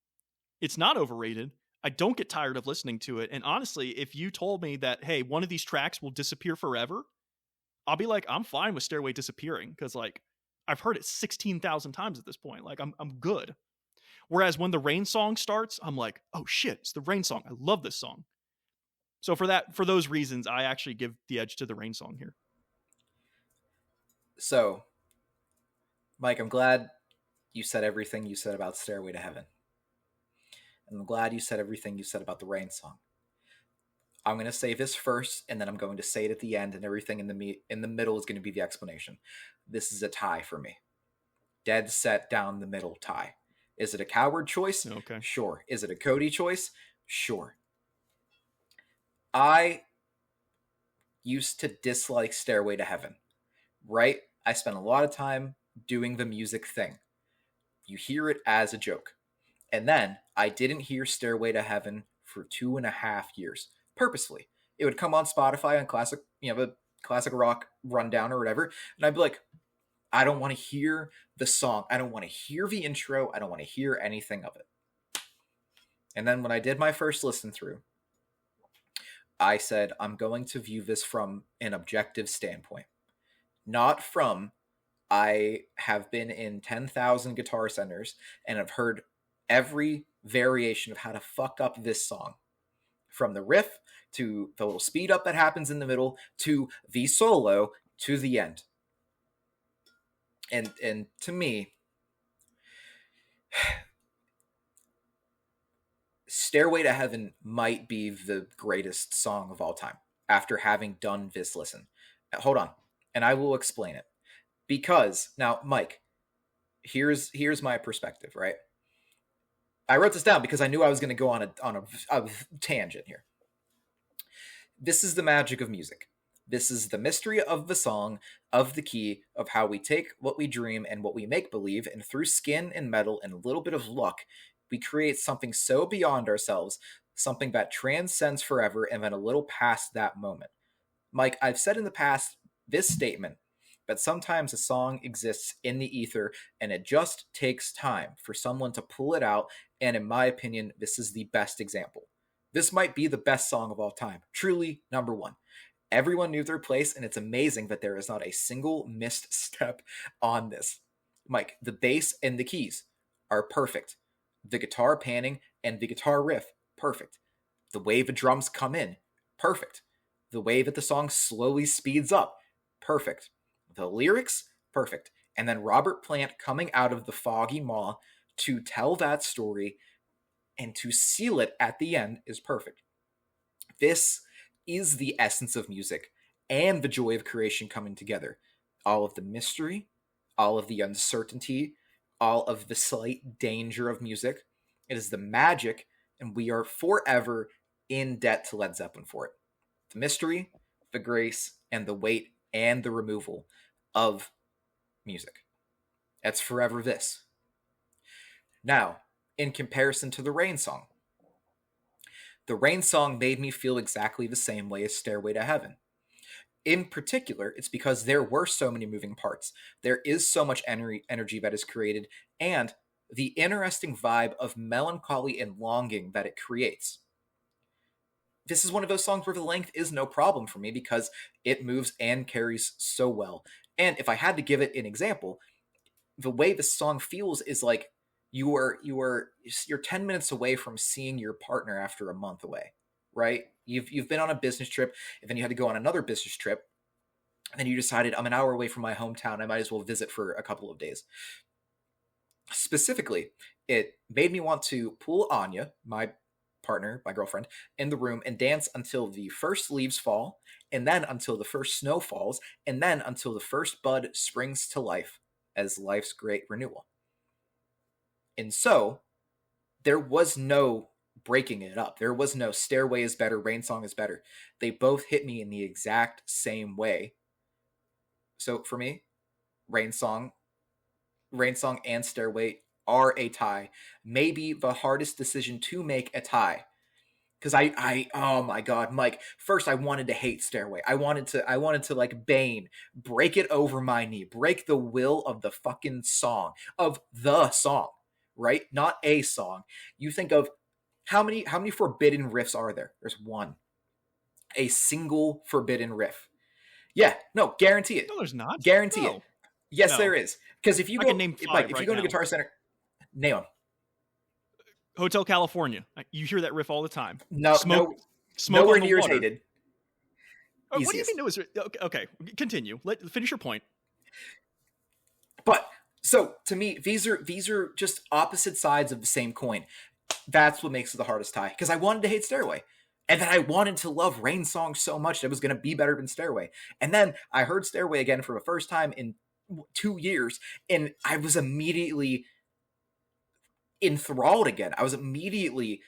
It's not overrated. I don't get tired of listening to it. And honestly, if you told me that, hey, one of these tracks will disappear forever, I'll be like, I'm fine with Stairway disappearing because like I've heard it 16,000 times at this point. Like I'm good. Whereas when the Rain song starts, I'm like, oh shit, it's the Rain song. I love this song. So for those reasons, I actually give the edge to the Rain song here. So, Mike, I'm glad you said everything you said about Stairway to Heaven. And I'm glad you said everything you said about the Rain song. I'm going to say this first, and then I'm going to say it at the end, and everything in the middle is going to be the explanation. This is a tie for me. Dead set down the middle tie. Is it a Coward choice? Okay. Sure. Is it a Cody choice? Sure. I used to dislike Stairway to Heaven, right? I spent a lot of time doing the music thing. You hear it as a joke. And then I didn't hear Stairway to Heaven for 2.5 years, purposefully. It would come on Spotify on classic, the classic rock rundown or whatever, and I'd be like, I don't want to hear the song. I don't want to hear the intro. I don't want to hear anything of it. And then when I did my first listen through, I said, I'm going to view this from an objective standpoint, not from I have been in 10,000 guitar centers and have heard every variation of how to fuck up this song, from the riff to the little speed up that happens in the middle to the solo to the end. And to me, Stairway to Heaven might be the greatest song of all time after having done this listen. Hold on, and I will explain it. Because now, Mike, here's my perspective, right? I wrote this down because I knew I was going to go on a tangent here. This is the magic of music. This is the mystery of the song, of the key, of how we take what we dream and what we make believe, and through skin and metal and a little bit of luck, we create something so beyond ourselves, something that transcends forever and then a little past that moment. Mike, I've said in the past this statement, that sometimes a song exists in the ether and it just takes time for someone to pull it out, and in my opinion, this is the best example. This might be the best song of all time, truly number one. Everyone knew their place, and it's amazing that there is not a single missed step on this. Mike, the bass and the keys are perfect. The guitar panning and the guitar riff, perfect. The way the drums come in, perfect. The way that the song slowly speeds up, perfect. The lyrics, perfect. And then Robert Plant coming out of the foggy maw to tell that story and to seal it at the end is perfect. This is the essence of music and the joy of creation coming together. All of the mystery, all of the uncertainty, all of the slight danger of music. It is the magic, and we are forever in debt to Led Zeppelin for it. The mystery, the grace, and the weight and the removal of music. That's forever this. Now, in comparison to the Rain song, the Rain song made me feel exactly the same way as Stairway to Heaven. In particular, it's because there were so many moving parts. There is so much energy that is created, and the interesting vibe of melancholy and longing that it creates. This is one of those songs where the length is no problem for me because it moves and carries so well. And if I had to give it an example, the way the song feels is like you're 10 minutes away from seeing your partner after a month away, right? You've been on a business trip, and then you had to go on another business trip, and then you decided, I'm an hour away from my hometown, I might as well visit for a couple of days. Specifically, it made me want to pull Anya, my partner, my girlfriend, in the room and dance until the first leaves fall, and then until the first snow falls, and then until the first bud springs to life as life's great renewal. And so, there was no breaking it up. There was no Stairway is better, Rain song is better. They both hit me in the exact same way. So for me, Rain song and Stairway are a tie. Maybe the hardest decision to make a tie. Because I oh my god, Mike, first I wanted to hate Stairway. I wanted to like Bane, break it over my knee, break the will of the fucking song, of the song, right? Not a song. You think of how many forbidden riffs are there? There's one. A single forbidden riff. Yeah, no, guarantee it. No, there's not. Guarantee No. it. Yes, No. there is. Because if you I go, can name 5 Mike, if right you go to now. Guitar Center, name them. Hotel California. You hear that riff all the time. No, Smoke, no, smoke nowhere on the near as water. hated. What do you Easiest. mean it was? Okay, continue. Finish your point. But so to me, these are just opposite sides of the same coin. That's what makes it the hardest tie. Because I wanted to hate Stairway. And then I wanted to love Rain Song so much that it was going to be better than Stairway. And then I heard Stairway again for the first time in 2 years, and I was immediately enthralled again. I was immediately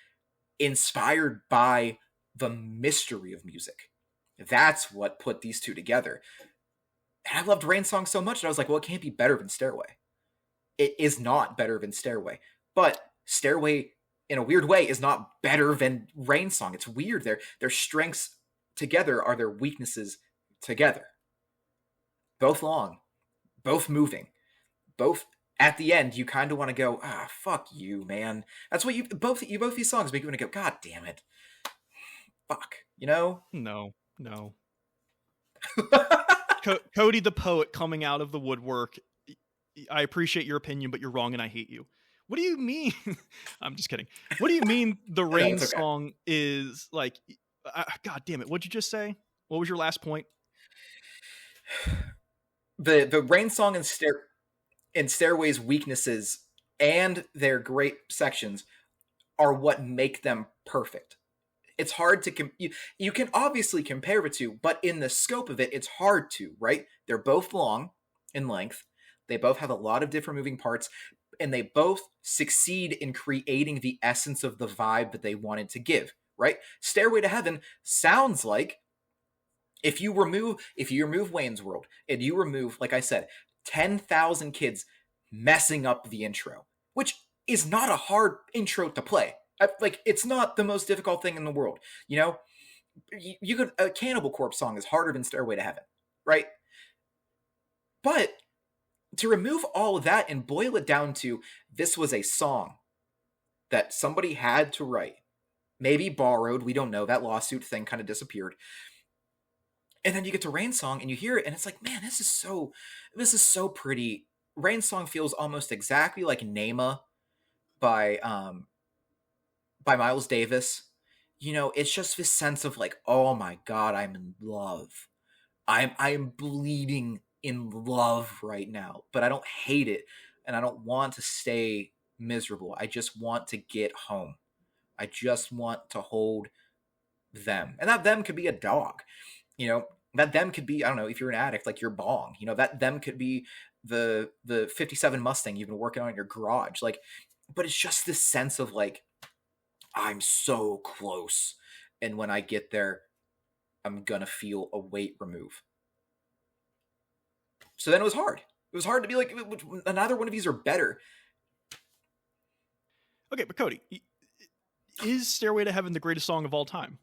inspired by the mystery of music. That's what put these two together. And I loved Rain Song so much that I was like, well, it can't be better than Stairway. It is not better than Stairway. But Stairway, in a weird way, is not better than Rain Song. It's weird. Their strengths together are their weaknesses together. Both long, both moving, both at the end, you kind of want to go, fuck you, man. That's what both these songs make you want to go, God damn it. Fuck. You know? No. Cody the poet coming out of the woodwork. I appreciate your opinion, but you're wrong and I hate you. What do you mean? I'm just kidding. What do you mean the Rain okay. Song is like, God damn it. What'd you just say? What was your last point? The Rain Song and Stairway's weaknesses and their great sections are what make them perfect. It's hard to you can obviously compare the two, but in the scope of it, it's hard to, right? They're both long in length. They both have a lot of different moving parts, and they both succeed in creating the essence of the vibe that they wanted to give, right? Stairway to Heaven sounds like if you remove Wayne's World and you remove, like I said, 10,000 kids messing up the intro, which is not a hard intro to play. Like, it's not the most difficult thing in the world. You know, you could, a Cannibal Corpse song is harder than Stairway to Heaven, right? But to remove all of that and boil it down to this was a song that somebody had to write, maybe borrowed, we don't know, that lawsuit thing kind of disappeared. And then you get to Rain Song and you hear it and it's like, man, this is so pretty. Rain Song feels almost exactly like Nema by Miles Davis. You know, it's just this sense of like, oh my God, I'm in love. I am bleeding in love right now, but I don't hate it and I don't want to stay miserable. I just want to get home. I just want to hold them. And that them could be a dog. You know, that them could be, I don't know, if you're an addict, like your bong. You know, that them could be the 57 Mustang you've been working on in your garage. Like, but it's just this sense of like, I'm so close. And when I get there, I'm going to feel a weight remove. So then it was hard. It was hard to be like, neither one of these are better. Okay, but Cody, is Stairway to Heaven the greatest song of all time?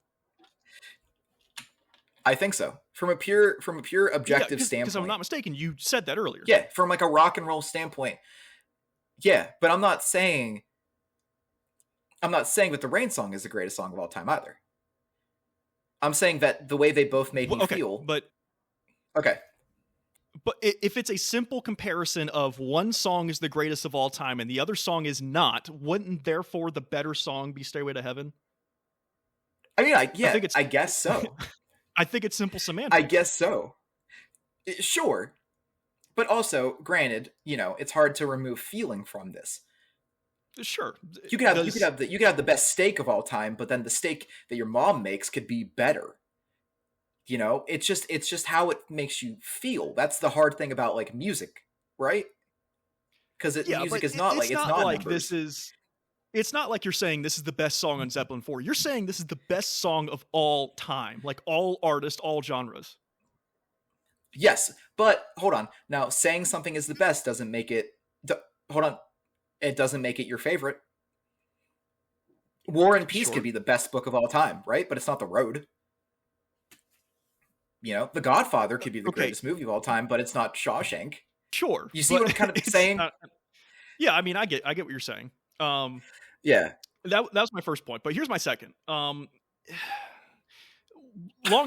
I think so. From a pure objective standpoint. Because I'm not mistaken, you said that earlier. Yeah, from like a rock and roll standpoint. Yeah, but I'm not saying that the Rain Song is the greatest song of all time either. I'm saying that the way they both made me feel. But okay. But if it's a simple comparison of one song is the greatest of all time and the other song is not, wouldn't therefore the better song be Stairway to Heaven? I mean, I guess so. I think it's simple semantics. I guess so. Sure. But also, granted, you know, it's hard to remove feeling from this. Sure. You could have the best steak of all time, but then the steak that your mom makes could be better. You know, it's just how it makes you feel. That's the hard thing about like music, right? Because music is not like, it's not like numbers. It's not like you're saying this is the best song on Zeppelin 4. You're saying this is the best song of all time, like all artists, all genres. Yes, but hold on. Now, saying something is the best doesn't make it. Hold on, it doesn't make it your favorite. War and Peace could be the best book of all time, right? But it's not The Road. You know, The Godfather could be the greatest movie of all time, but it's not Shawshank. Sure. You see what I'm kind of saying? Yeah, I mean, I get what you're saying. Yeah. That was my first point, but here's my second. Long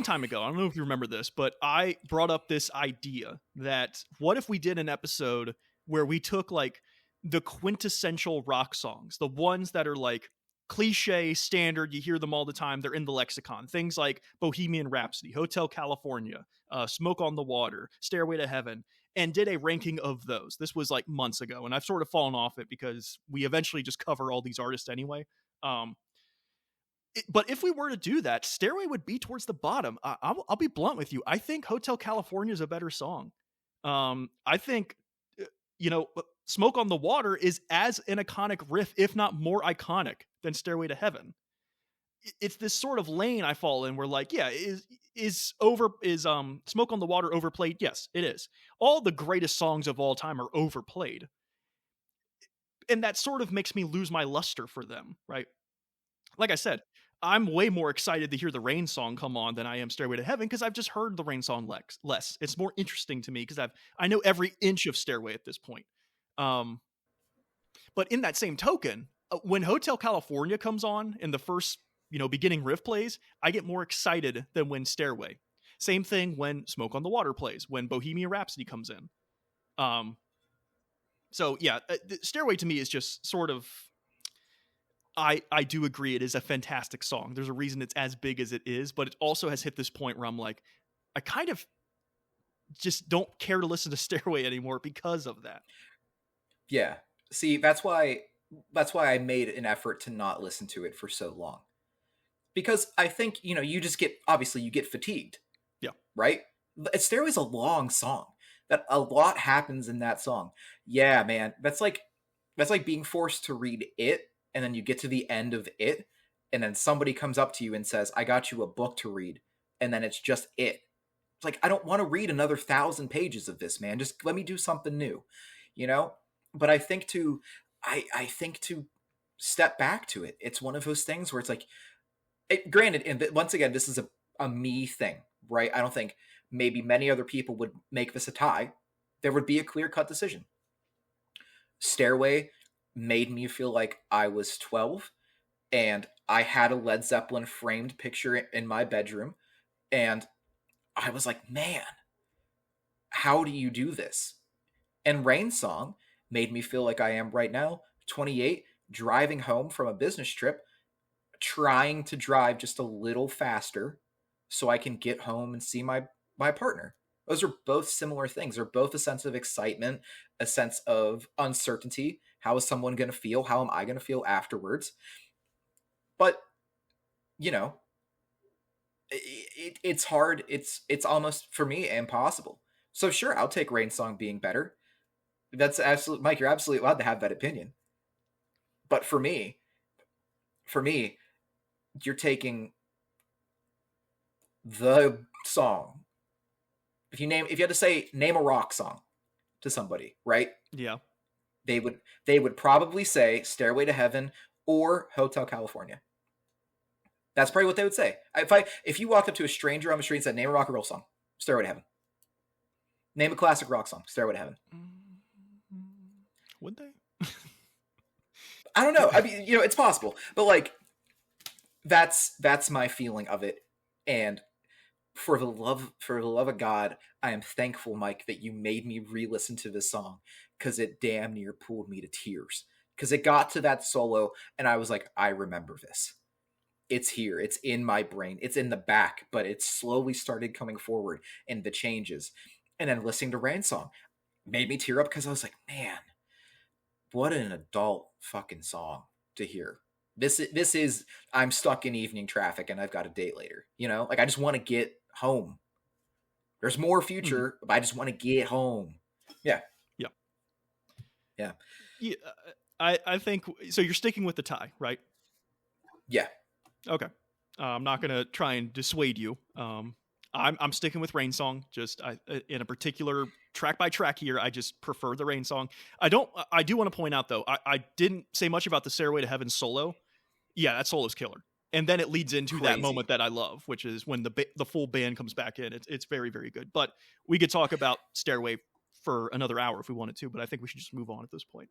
time ago, I don't know if you remember this, but I brought up this idea that what if we did an episode where we took like the quintessential rock songs, the ones that are like cliche, standard, you hear them all the time, they're in the lexicon. Things like Bohemian Rhapsody, Hotel California, Smoke on the Water, Stairway to Heaven, and did a ranking of those. This was like months ago, and I've sort of fallen off it because we eventually just cover all these artists anyway. Um, but if we were to do that, Stairway would be towards the bottom. I'll be blunt with you. I think Hotel California is a better song. I think, Smoke on the Water is as an iconic riff, if not more iconic than Stairway to Heaven. It's this sort of lane I fall in where, like, yeah, is Smoke on the Water overplayed? Yes, it is. All the greatest songs of all time are overplayed. And that sort of makes me lose my luster for them, right? Like I said, I'm way more excited to hear the Rain song come on than I am Stairway to Heaven because I've just heard the Rain song less. It's more interesting to me because I know every inch of Stairway at this point. Um, but in that same token, when Hotel California comes on and the first beginning riff plays, I get more excited than when Stairway. Same thing when Smoke on the Water plays, when Bohemian Rhapsody comes in. So yeah, Stairway to me is just sort of. I do agree it is a fantastic song. There's a reason it's as big as it is, but it also has hit this point where I'm like, I kind of just don't care to listen to Stairway anymore because of that. Yeah. See, that's why I made an effort to not listen to it for so long. Because I think, you just get fatigued. Yeah. Right? Stairway's a long song. That a lot happens in that song. Yeah, man. That's like being forced to read it, and then you get to the end of it, and then somebody comes up to you and says, I got you a book to read, and then it's just it. It's like, I don't want to read another 1,000 pages of this, man. Just let me do something new, But I think I think to step back to it, it's one of those things where it's like, granted, and once again, this is a me thing, right? I don't think maybe many other people would make this a tie. There would be a clear-cut decision. Stairway made me feel like I was 12 and I had a Led Zeppelin framed picture in my bedroom, and I was like, man, how do you do this? And Rain Song made me feel like I am right now, 28, driving home from a business trip, trying to drive just a little faster so I can get home and see my partner. Those are both similar things. They're both a sense of excitement, a sense of uncertainty. How is someone going to feel? How am I going to feel afterwards? But, it's hard. It's almost, for me, impossible. So sure, I'll take Rain Song being better. That's absolutely, Mike, you're absolutely allowed to have that opinion. But for me, you're taking the song. If you had to say name a rock song to somebody, right? Yeah. They would probably say Stairway to Heaven or Hotel California. That's probably what they would say. If you walked up to a stranger on the street and said, name a rock and roll song, Stairway to Heaven. Name a classic rock song, Stairway to Heaven. Would they? I don't know. I mean, it's possible. But like, that's my feeling of it. And for the love of God, I am thankful, Mike, that you made me re-listen to this song, because it damn near pulled me to tears. Because it got to that solo, and I was like, I remember this. It's here. It's in my brain. It's in the back, but it slowly started coming forward in the changes. And then listening to Rain Song made me tear up because I was like, man, what an adult fucking song to hear. This is I'm stuck in evening traffic and I've got a date later. Like, I just want to get home. There's more future, but I just want to get home. Yeah. Yeah. Yeah. Yeah. I think so. You're sticking with the tie, right? Yeah. Okay. I'm not gonna try and dissuade you. I'm sticking with Rain Song. Just in a particular track by track here, I just prefer the Rain Song. I do want to point out though, I didn't say much about the Stairway to Heaven solo. Yeah, that solo's killer. And then it leads into that moment that I love, which is when the full band comes back in. It's very, very good. But we could talk about Stairway for another hour if we wanted to, but I think we should just move on at this point.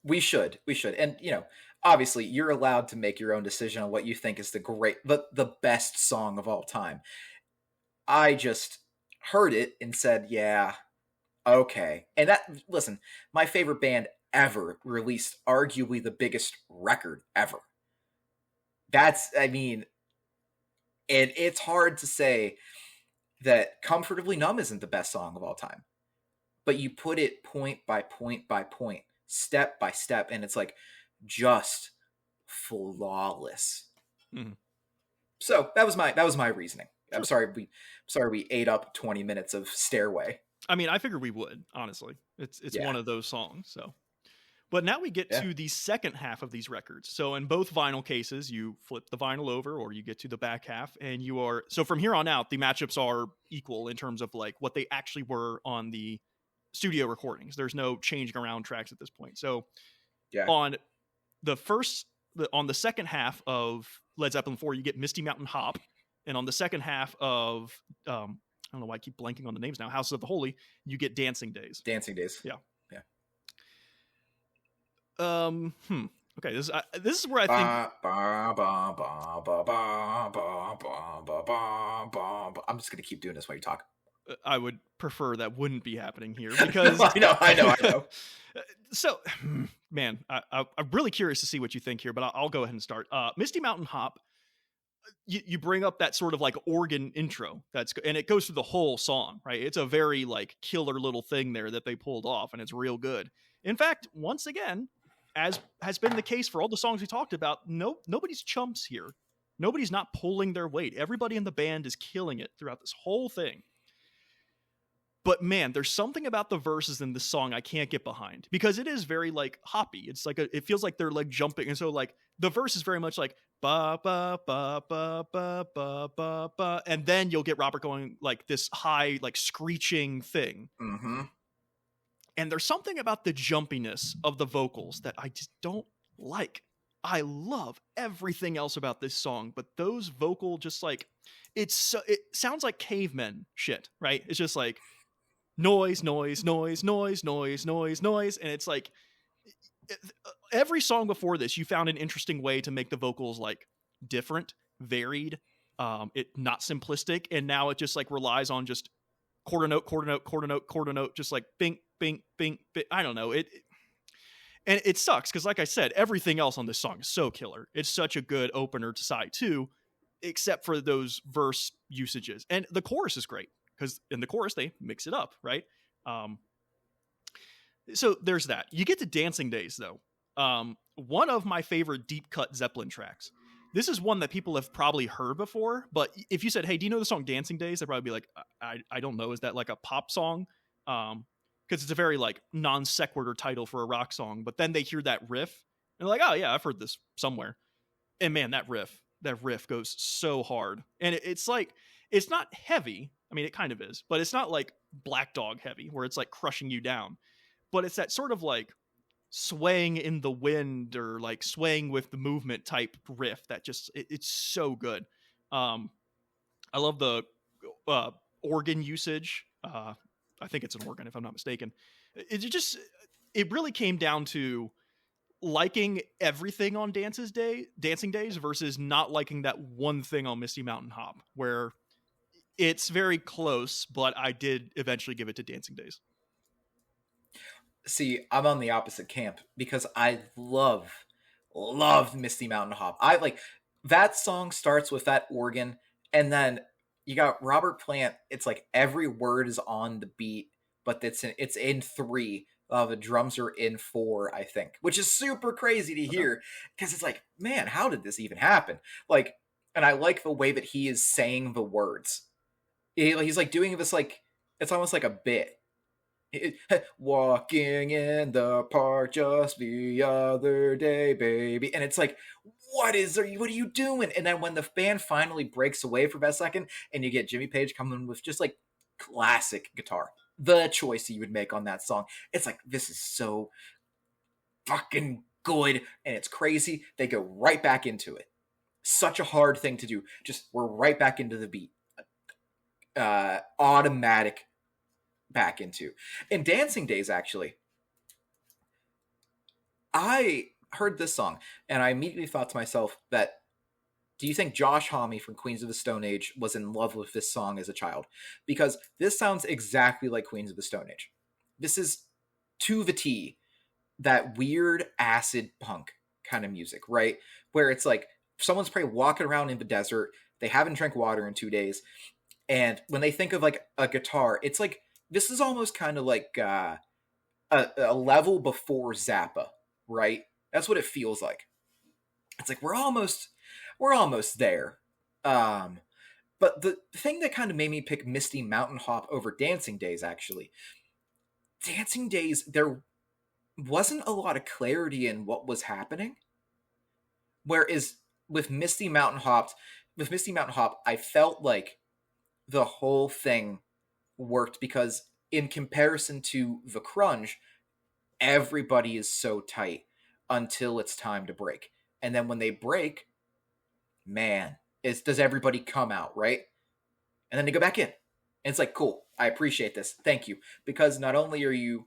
We should. And, obviously you're allowed to make your own decision on what you think is the best song of all time. I just heard it and said, yeah, Okay. And that, listen, my favorite band ever released arguably the biggest record ever. That's, I mean, and it's hard to say that Comfortably Numb isn't the best song of all time, but you put it point by point by point, step by step, and it's like just flawless. Mhm. So that was my reasoning. I'm Sure. sorry we ate up 20 minutes of Stairway. I mean, I figured we would, honestly. It's Yeah. one of those songs, so. But now we get Yeah. to the second half of these records. So in both vinyl cases, you flip the vinyl over or you get to the back half and you are so from here on out the matchups are equal in terms of like what they actually were on the studio recordings. There's no changing around tracks at this point. So Yeah. on on the second half of Led Zeppelin 4 you get Misty Mountain Hop, and on the second half of I don't know why I keep blanking on the names now, House of the Holy, you get Dancing Days. Dancing Days. Yeah. Yeah. Okay, this is where I think I'm just gonna keep doing this while you talk. I would prefer that wouldn't be happening here because I know. So, man, I'm really curious to see what you think here, but I'll go ahead and start. Misty Mountain Hop, you bring up that sort of like organ intro and it goes through the whole song, right? It's a very like killer little thing there that they pulled off, and it's real good. In fact, once again, as has been the case for all the songs we talked about, nobody's chumps here. Nobody's not pulling their weight. Everybody in the band is killing it throughout this whole thing. But man, there's something about the verses in this song I can't get behind because it is very like hoppy. It's like it feels like they're like jumping, and so like the verse is very much like ba ba ba ba ba ba ba ba, and then you'll get Robert going like this high like screeching thing. Mm-hmm. And there's something about the jumpiness of the vocals that I just don't like. I love everything else about this song, but those vocal just like it sounds like cavemen shit, right? It's just like noise, noise, noise, noise, noise, noise, noise. And it's like every song before this, you found an interesting way to make the vocals like different, varied, it not simplistic. And now it just like relies on just quarter note, quarter note, quarter note, quarter note, just like bink, bink, bink, bink. I don't know. And it sucks because, like I said, everything else on this song is so killer. It's such a good opener to side two, except for those verse usages. And the chorus is great because in the chorus they mix it up, right? So there's that. You get to Dancing Days though. One of my favorite deep cut Zeppelin tracks. This is one that people have probably heard before, but if you said, "Hey, do you know the song Dancing Days?" They'd probably be like, "I don't know. Is that like a pop song?" Because it's a very like non sequitur title for a rock song. But then they hear that riff and they're like, "Oh yeah, I've heard this somewhere." And man, that riff goes so hard, and it's like it's not heavy. I mean, it kind of is, but it's not like Black Dog heavy where it's like crushing you down. But it's that sort of like swaying in the wind or like swaying with the movement type riff that just it's so good. I love the organ usage. I think it's an organ if I'm not mistaken. It really came down to liking everything on Dancing Days versus not liking that one thing on Misty Mountain Hop, where it's very close, but I did eventually give it to Dancing Days. See, I'm on the opposite camp because I love Misty Mountain Hop. I like that song starts with that organ, and then you got Robert Plant. It's like every word is on the beat, but it's in three. The drums are in four, I think, which is super crazy to hear because it's like, man, how did this even happen? Like, and I like the way that he is saying the words. He's like doing this like it's almost like a bit. Walking in the park just the other day, baby, and it's like, what are you doing? And then when the band finally breaks away for that second, and you get Jimmy Page coming with just like classic guitar, the choice you would make on that song, it's like this is so fucking good, and it's crazy. They go right back into it. Such a hard thing to do. Just we're right back into the beat. Automatic back into. In Dancing Days, actually, I heard this song and I immediately thought to myself that do you think Josh Homme from Queens of the Stone Age was in love with this song as a child? Because this sounds exactly like Queens of the Stone Age. This is to the T that weird acid punk kind of music, right? Where it's like someone's probably walking around in the desert, they haven't drank water in 2 days, and when they think of like a guitar, it's like this is almost kind of like a level before Zappa, right? That's what it feels like. It's like we're almost there. Um, but the thing that kind of made me pick Misty Mountain Hop over Dancing Days, actually, Dancing Days, there wasn't a lot of clarity in what was happening. Whereas with Misty Mountain Hop, I felt like the whole thing worked because in comparison to the Crunge, everybody is so tight until it's time to break. And then when they break, man, does everybody come out, right? And then they go back in. And it's like, cool, I appreciate this. Thank you. Because not only are you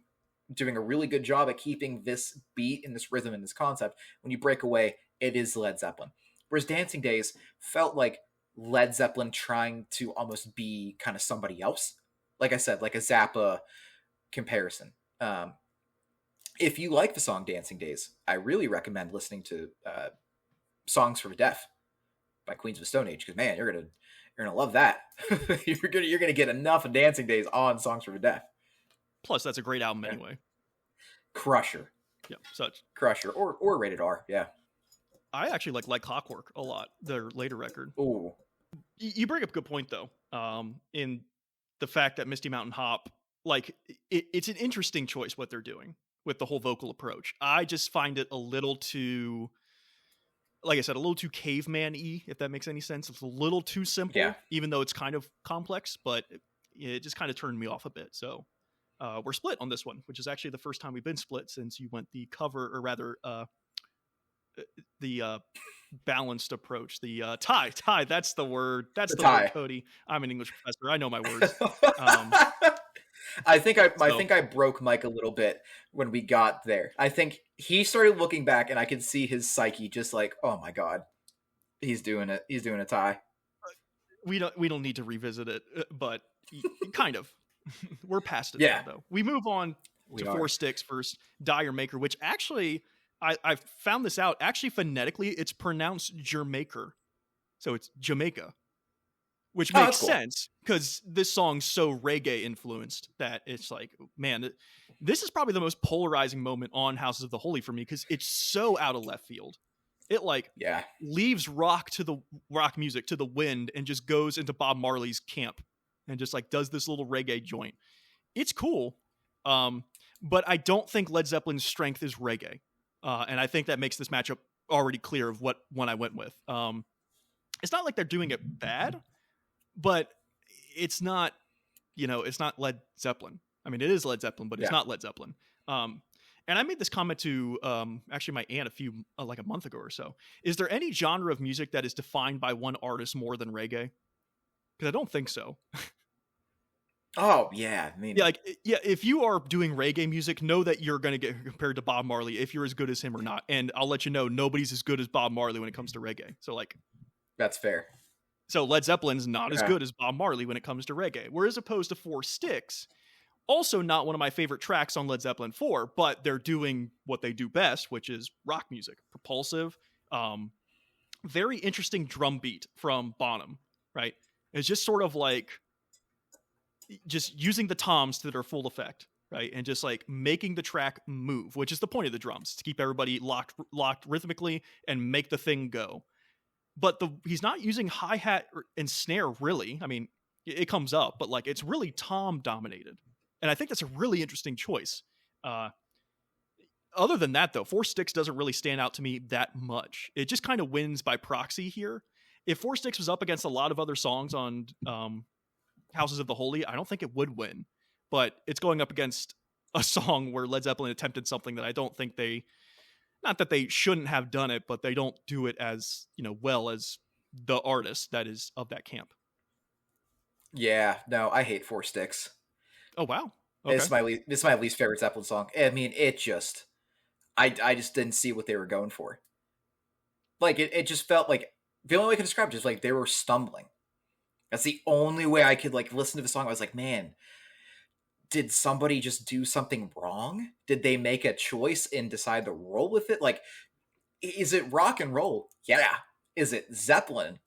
doing a really good job at keeping this beat and this rhythm and this concept, when you break away, it is Led Zeppelin. Whereas Dancing Days felt like Led Zeppelin trying to almost be kind of somebody else. Like I said, like a Zappa comparison. If you like the song Dancing Days, I really recommend listening to Songs for the Deaf by Queens of the Stone Age, because man, you're gonna love that. you're gonna get enough of Dancing Days on Songs for the Deaf. Plus, that's a great album anyway. Crusher. Yeah, such Crusher or Rated R. Yeah. I actually like Clockwork a lot, their later record. Ooh. You bring up a good point though, in the fact that Misty Mountain Hop, like it's an interesting choice what they're doing with the whole vocal approach. I just find it a little too, like I said, a little too caveman-y, if that makes any sense. It's a little too simple, Yeah. even though it's kind of complex, but it just kind of turned me off a bit. So we're split on this one, which is actually the first time we've been split since you went the cover, or rather the balanced approach. The tie. That's the word. That's the tie. word, Cody. I'm an English professor. I know my words. I think I broke Mike a little bit when we got there. I think he started looking back, and I could see his psyche just like, oh my god, he's doing it. He's doing a tie. We don't need to revisit it, but kind of. We're past it Yeah. now, though. We move on to Four Sticks versus Dire Maker, which actually I found this out. Actually, phonetically, it's pronounced Jermaker, so it's Jamaica. Which makes sense because this song's so reggae influenced that it's like, man, this is probably the most polarizing moment on Houses of the Holy for me because it's so out of left field. It leaves rock music to the wind and just goes into Bob Marley's camp and just like does this little reggae joint. It's cool, but I don't think Led Zeppelin's strength is reggae, and I think that makes this matchup already clear of what one I went with. It's not like they're doing it bad. But it's not, it's not Led Zeppelin. I mean, it is Led Zeppelin, but it's not Led Zeppelin. And I made this comment to actually my aunt like a month ago or so. Is there any genre of music that is defined by one artist more than reggae? Because I don't think so. Oh yeah, I mean, if you are doing reggae music, know that you're going to get compared to Bob Marley if you're as good as him or not. And I'll let you know, nobody's as good as Bob Marley when it comes to reggae. So like, that's fair. So Led Zeppelin's not as good as Bob Marley when it comes to reggae. Whereas opposed to Four Sticks, also not one of my favorite tracks on Led Zeppelin 4, but they're doing what they do best, which is rock music. Propulsive, very interesting drum beat from Bonham, right? It's just sort of like just using the toms to their full effect, right? And just like making the track move, which is the point of the drums, to keep everybody locked rhythmically and make the thing go. But he's not using hi-hat and snare, really. I mean, it comes up, but like it's really tom dominated. And I think that's a really interesting choice. Other than that, though, Four Sticks doesn't really stand out to me that much. It just kind of wins by proxy here. If Four Sticks was up against a lot of other songs on Houses of the Holy, I don't think it would win. But it's going up against a song where Led Zeppelin attempted something that I don't think not that they shouldn't have done it, but they don't do it as, well as the artist that is of that camp. Yeah, no, I hate Four Sticks. Oh, wow. Okay. It's my least favorite Zeppelin song. I mean, I just didn't see what they were going for. Like, it just felt like, the only way I could describe it is like they were stumbling. That's the only way I could like listen to the song. I was like, man, did somebody just do something wrong? Did they make a choice and decide to roll with it? Like, is it rock and roll? Yeah. Is it Zeppelin?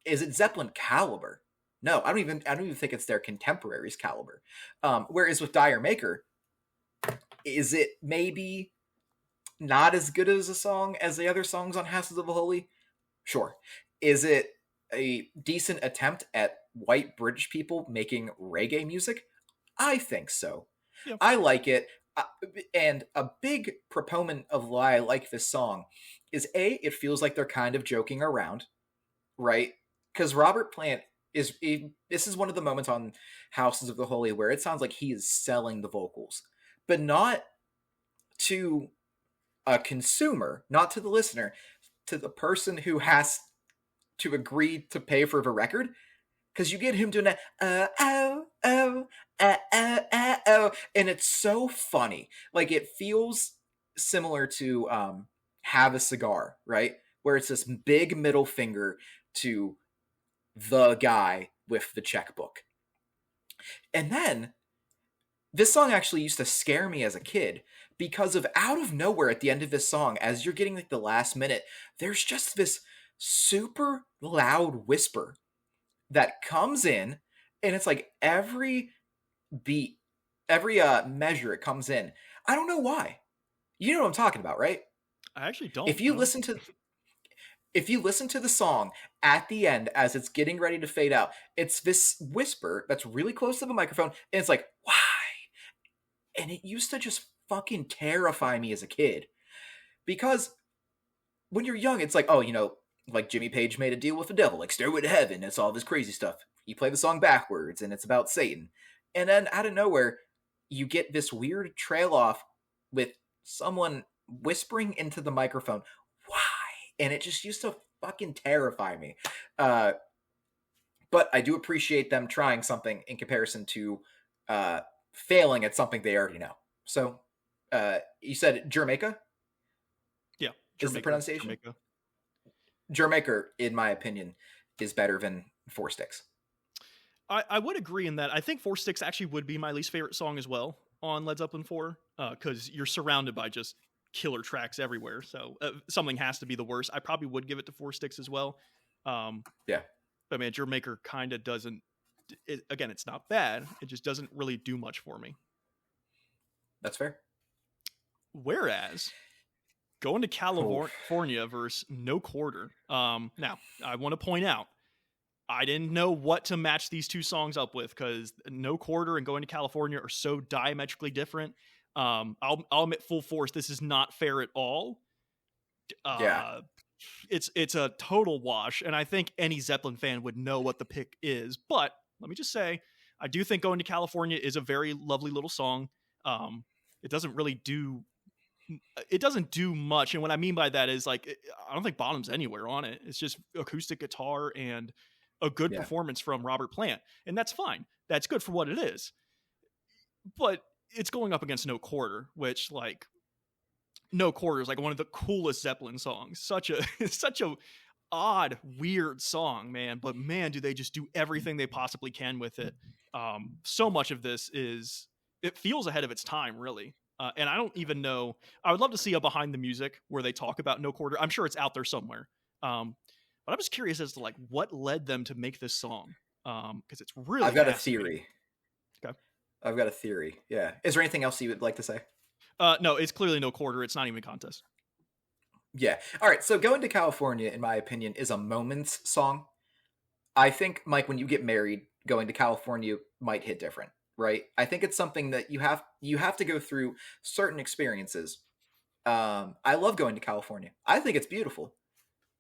Is it Zeppelin caliber? No, I don't even think it's their contemporaries caliber. Whereas with Dire Maker, is it maybe not as good as a song as the other songs on Houses of the Holy? Sure. Is it a decent attempt at white British people making reggae music? I think so. Yeah. I like it. Uh, and a big proponent of why I like this song is A, it feels like they're kind of joking around, right? Because Robert Plant this is one of the moments on Houses of the Holy where it sounds like he is selling the vocals, but not to a consumer, not to the listener, to the person who has to agree to pay for the record. Because you get him doing that, and it's so funny. Like, it feels similar to Have a Cigar, right? Where it's this big middle finger to the guy with the checkbook. And then this song actually used to scare me as a kid because of out of nowhere at the end of this song, as you're getting like the last minute, there's just this super loud whisper that comes in, and it's like every beat, every measure it comes in. I don't know why. You know what I'm talking about, right? I actually don't If you know. listen to if you listen to the song at the end as it's getting ready to fade out, it's this whisper that's really close to the microphone, and it's like, why? And it used to just fucking terrify me as a kid. Because when you're young, it's like, oh, like Jimmy Page made a deal with the devil, like Stairway to Heaven, it's all this crazy stuff. You play the song backwards, and it's about Satan. And then out of nowhere, you get this weird trail off with someone whispering into the microphone, why? And it just used to fucking terrify me. But I do appreciate them trying something in comparison to failing at something they already know. So, you said Jamaica Yeah, is the Jamaica, pronunciation? Jamaica. Jamaica, in my opinion, is better than Four Sticks. I would agree in that. I think Four Sticks actually would be my least favorite song as well on Led Zeppelin 4, because you're surrounded by just killer tracks everywhere. So something has to be the worst. I probably would give it to Four Sticks as well. Yeah, But man, Jamaica kind of doesn't. Again, it's not bad. It just doesn't really do much for me. that's fair. Whereas going to Oof. California versus No Quarter. Now, I want to point out, I didn't know what to match these two songs up with because No Quarter and Going to California are so diametrically different. I'll admit full force, this is not fair at all. Yeah, It's a total wash, and I think any Zeppelin fan would know what the pick is. But let me just say, I do think Going to California is a very lovely little song. It doesn't really do it doesn't do much, and what I mean by that is like I don't think Bottom's anywhere on it. It's just acoustic guitar and a good yeah, performance from Robert Plant, and that's fine. That's good for what it is. But it's going up against No Quarter, which like No Quarter is like one of the coolest Zeppelin songs. Such a such a odd, weird song, man. But man, do they just do everything they possibly can with it. So much of this is it feels ahead of its time, really. And I don't even know. I would love to see a behind the music where they talk about No Quarter. I'm sure it's out there somewhere. But I'm just curious as to like what led them to make this song, because it's really I've got a fascinating. theory. Okay. I've got a theory. Yeah. Is there anything else you would like to say? No, it's clearly No Quarter. It's not even a contest. Yeah. All right. So Going to California, in my opinion, is a moments song. I think, Mike, when you get married, going to California might hit different, right? I think it's something that you have to go through certain experiences. I love going to California. I think it's beautiful.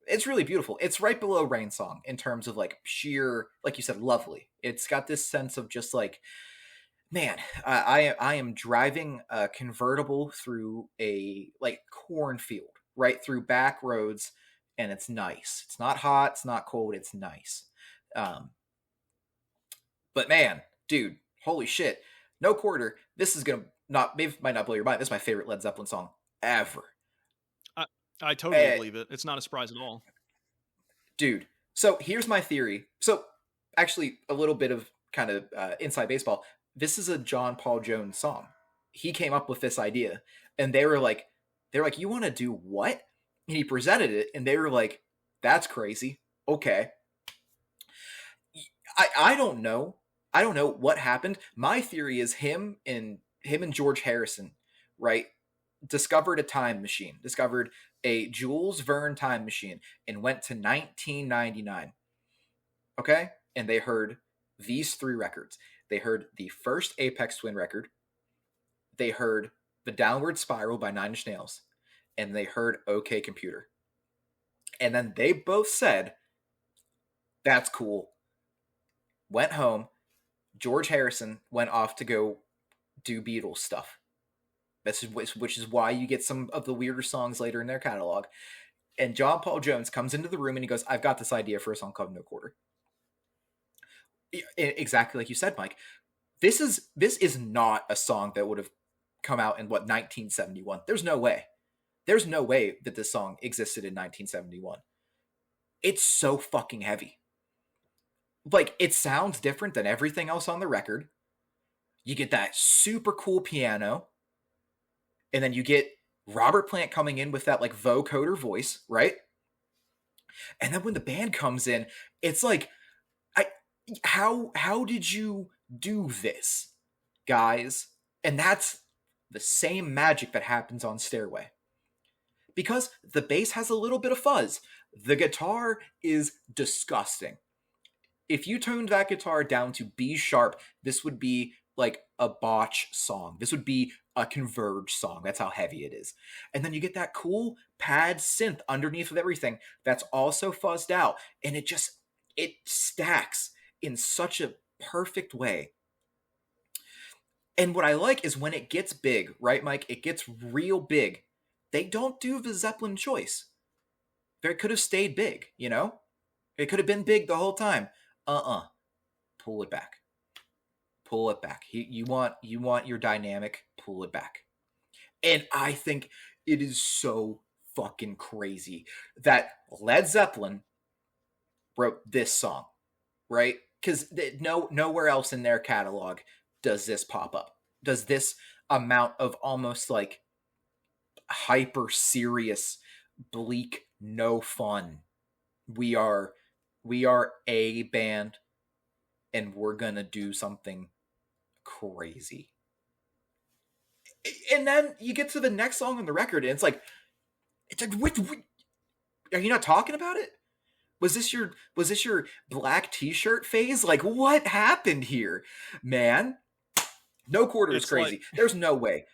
It's really beautiful. It's right below Rain Song in terms of like sheer, like you said, lovely. It's got this sense of just like, man, I am driving a convertible through a like cornfield, right through back roads, and it's nice. It's not hot. It's not cold. It's nice. Um, but man, dude, holy shit, No Quarter. This is gonna not maybe might not blow your mind. This is my favorite Led Zeppelin song ever. I, I totally Eh, believe it. It's not a surprise at all. dude. So here's my theory. So actually, a little bit of kind of inside baseball. this is a John Paul Jones song. He came up with this idea, and they're like, you want to do what? And he presented it, and they were like, that's crazy. Okay. I don't know. I don't know what happened. My theory is him and George Harrison, right, discovered a time machine, discovered a Jules Verne time machine, and went to 1999. Okay? And they heard these three records. They heard the first Apex Twin record, they heard The Downward Spiral by Nine Inch Nails, and they heard OK Computer. And then they both said, that's cool. Went home. George Harrison went off to go do Beatles stuff. Which is why you get some of the weirder songs later in their catalog. And John Paul Jones comes into the room and he goes, I've got this idea for a song called No Quarter. Exactly like you said, Mike. This is not a song that would have come out in 1971. There's no way. There's no way that this song existed in 1971. It's so fucking heavy. Like, it sounds different than everything else on the record. You get that super cool piano, and then you get Robert Plant coming in with that like vocoder voice, right? And then when the band comes in, it's like, how did you do this, guys? And that's the same magic that happens on Stairway. Because the bass has a little bit of fuzz. The guitar is disgusting. If you tuned that guitar down to B sharp, this would be like a botch song. This would be a Converge song. That's how heavy it is. And then you get that cool pad synth underneath of everything that's also fuzzed out. And it stacks in such a perfect way. And what I like is when it gets big, right, Mike? It gets real big. They don't do the Zeppelin choice. They could have stayed big, you know? It could have been big the whole time. Pull it back. Pull it back. You want your dynamic, pull it back. And I think it is so fucking crazy that Led Zeppelin wrote this song, right? Because nowhere else in their catalog does this pop up. Does this amount of almost like hyper serious, bleak, no fun. We are a band, and we're gonna do something crazy. And then you get to the next song on the record, and it's like, are you not talking about it? Was this your black t-shirt phase? Like, what happened here, man? No Quarter is crazy. Like, there's no way.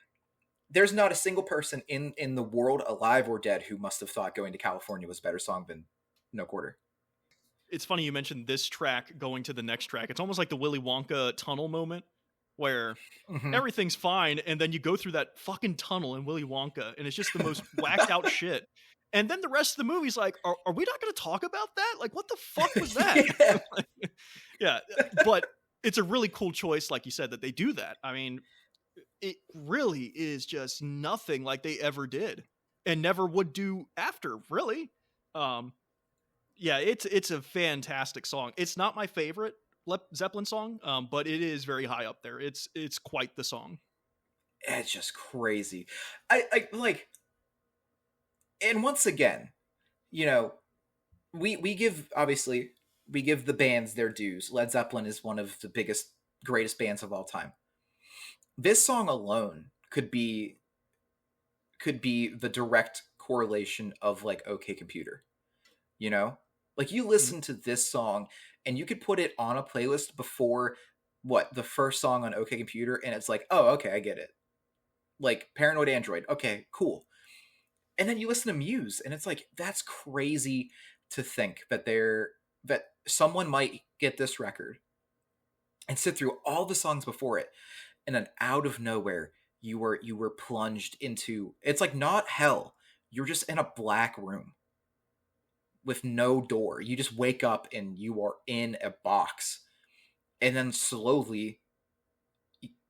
There's not a single person in the world, alive or dead, who must have thought Going to California was a better song than No Quarter. It's funny you mentioned this track going to the next track. It's almost like the Willy Wonka tunnel moment where everything's fine, and then you go through that fucking tunnel in Willy Wonka, and it's just the most whacked out shit. And then the rest of the movie's like, are we not going to talk about that? Like, what the fuck was that? Yeah, but it's a really cool choice, like you said, that they do that. I mean, it really is just nothing like they ever did and never would do after, really. Yeah, it's a fantastic song. It's not my favorite Led Zeppelin song, but it is very high up there. It's quite the song. It's just crazy. I like, and once again, you know, we give the bands their dues. Led Zeppelin is one of the biggest, greatest bands of all time. This song alone could be the direct correlation of like OK Computer. You know? Like, you listen to this song and you could put it on a playlist before the first song on OK Computer, and it's like, oh, okay, I get it. Like Paranoid Android. Okay, cool. And then you listen to Muse and it's like, that's crazy to think that someone might get this record and sit through all the songs before it, and then out of nowhere you were plunged into, it's like not hell. You're just in a black room with no door. You just wake up and you are in a box, and then slowly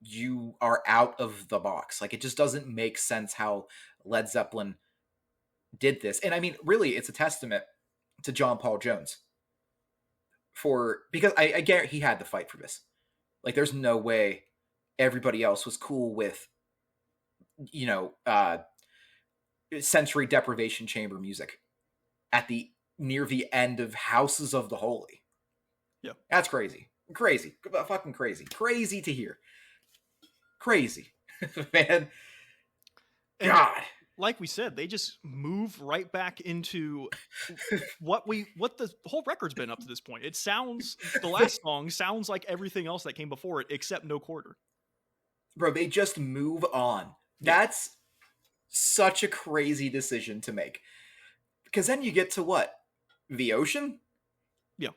you are out of the box. Like, it just doesn't make sense how Led Zeppelin did this. And I mean, really, it's a testament to John Paul Jones, because I guarantee he had to fight for this. Like, there's no way everybody else was cool with, you know, sensory deprivation chamber music at the near the end of Houses of the Holy. Yeah. That's crazy. Crazy. Fucking crazy. Crazy to hear. Crazy. Man. And God. like we said, they just move right back into what the whole record's been up to this point. It sounds, the last song sounds like everything else that came before it, except no quarter. Bro, they just move on. Yeah. That's such a crazy decision to make. Because then you get to what? The ocean? Yeah.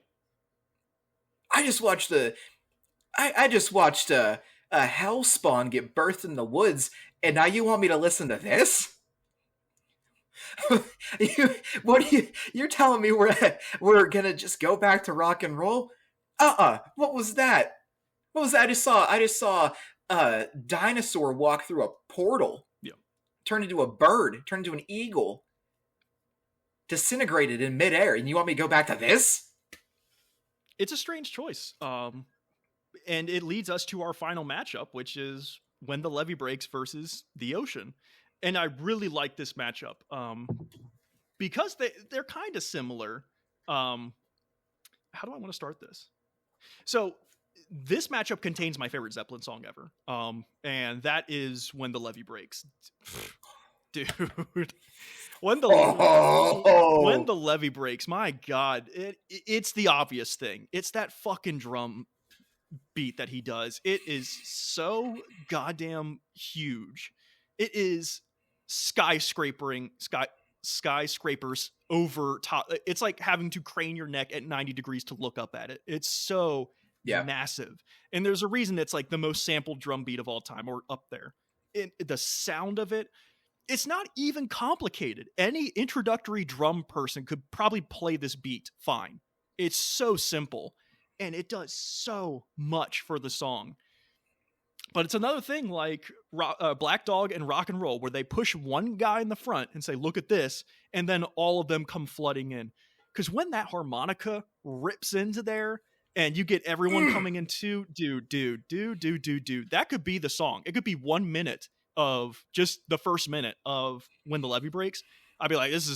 I just watched a hellspawn get birthed in the woods, and now you want me to listen to this? You're telling me we're gonna just go back to rock and roll? What was that? What was that? I just saw a dinosaur walk through a portal. Yeah. Turned into a bird, turned into an eagle, disintegrated in midair, and you want me to go back to this? It's a strange choice. And it leads us to our final matchup, which is When the Levee Breaks versus The Ocean. And I really like this matchup because they're kind of similar. How do I want to start this? So this matchup contains my favorite Zeppelin song ever. And that is When the Levee Breaks. Dude. When the levee breaks, my God, it's the obvious thing. It's that fucking drum beat that he does. It is so goddamn huge. It is skyscrapers over top. It's like having to crane your neck at 90 degrees to look up at it. It's so massive. And there's a reason it's like the most sampled drum beat of all time, or up there. The sound of it, it's not even complicated. Any introductory drum person could probably play this beat fine. It's so simple, and it does so much for the song. But it's another thing like Black Dog and Rock and Roll, where they push one guy in the front and say, look at this, and then all of them come flooding in. Because when that harmonica rips into there, and you get everyone coming into, dude, that could be the song. It could be 1 minute of just the first minute of When the Levee Breaks. I'd be like, this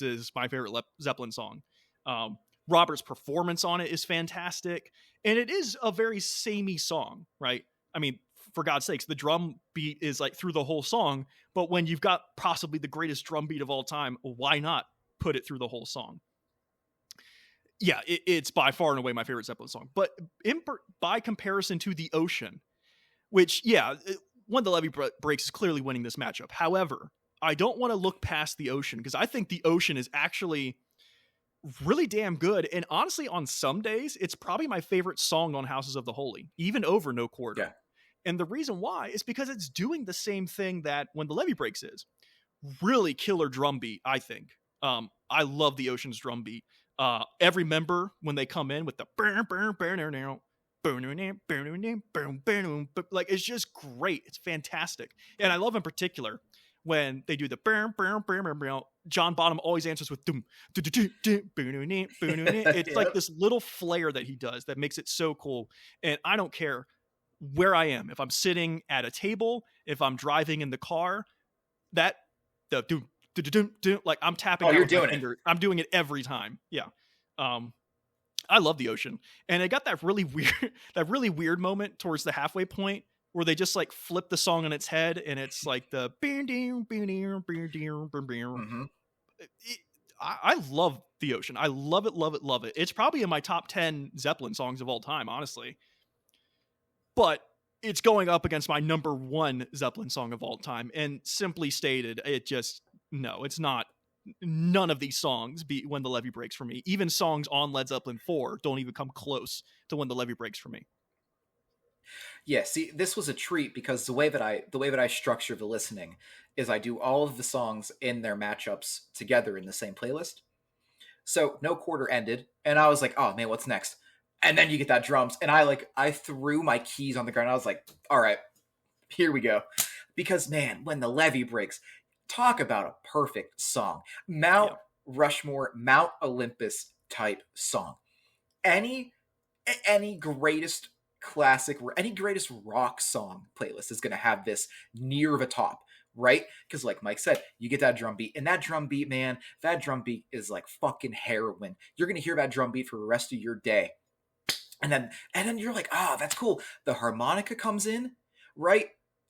is my favorite Zeppelin song. Robert's performance on it is fantastic, and it is a very samey song, right? I mean, for God's sakes, the drum beat is like through the whole song, but when you've got possibly the greatest drum beat of all time, why not put it through the whole song? Yeah, it's by far and away my favorite Zeppelin song. But by comparison to The Ocean, which, When the Levee Breaks is clearly winning this matchup. However, I don't want to look past The Ocean, because I think The Ocean is actually really damn good. And honestly, on some days, it's probably my favorite song on Houses of the Holy, even over No Quarter. Yeah. And the reason why is because it's doing the same thing that When the Levee Breaks is. Really killer drum beat, I think. I love The Ocean's drum beat. Every member, when they come in with the like, it's just great. It's fantastic. And I love in particular when they do the John Bonham always answers with it's like this little flair that he does that makes it so cool. And I don't care where I am, if I'm sitting at a table, if I'm driving in the car, that the like I'm tapping out with my finger. I'm doing it every time. Yeah. I love The Ocean. And it got that really weird moment towards the halfway point where they just like flip the song on its head, and it's like the I love The Ocean. I love it. It's probably in my top 10 Zeppelin songs of all time, honestly. But it's going up against my number 1 Zeppelin song of all time. And simply stated, it's not. None of these songs beat When the Levee Breaks for me. Even songs on Led Zeppelin 4 don't even come close to When the Levee Breaks for me. Yeah, see, this was a treat because the way that I structure the listening is I do all of the songs in their matchups together in the same playlist. So No Quarter ended, and I was like, oh man, what's next? And then you get that drums, and I threw my keys on the ground. I was like, all right, here we go. Because man, When the Levee Breaks, talk about a perfect song. Mount Rushmore, Mount Olympus type song. Any greatest classic, any greatest rock song playlist is going to have this near the top, right? Because like Mike said, you get that drum beat, and that drum beat, man, that drum beat is like fucking heroin. You're going to hear that drum beat for the rest of your day. And then you're like, ah, that's cool. The harmonica comes in, right?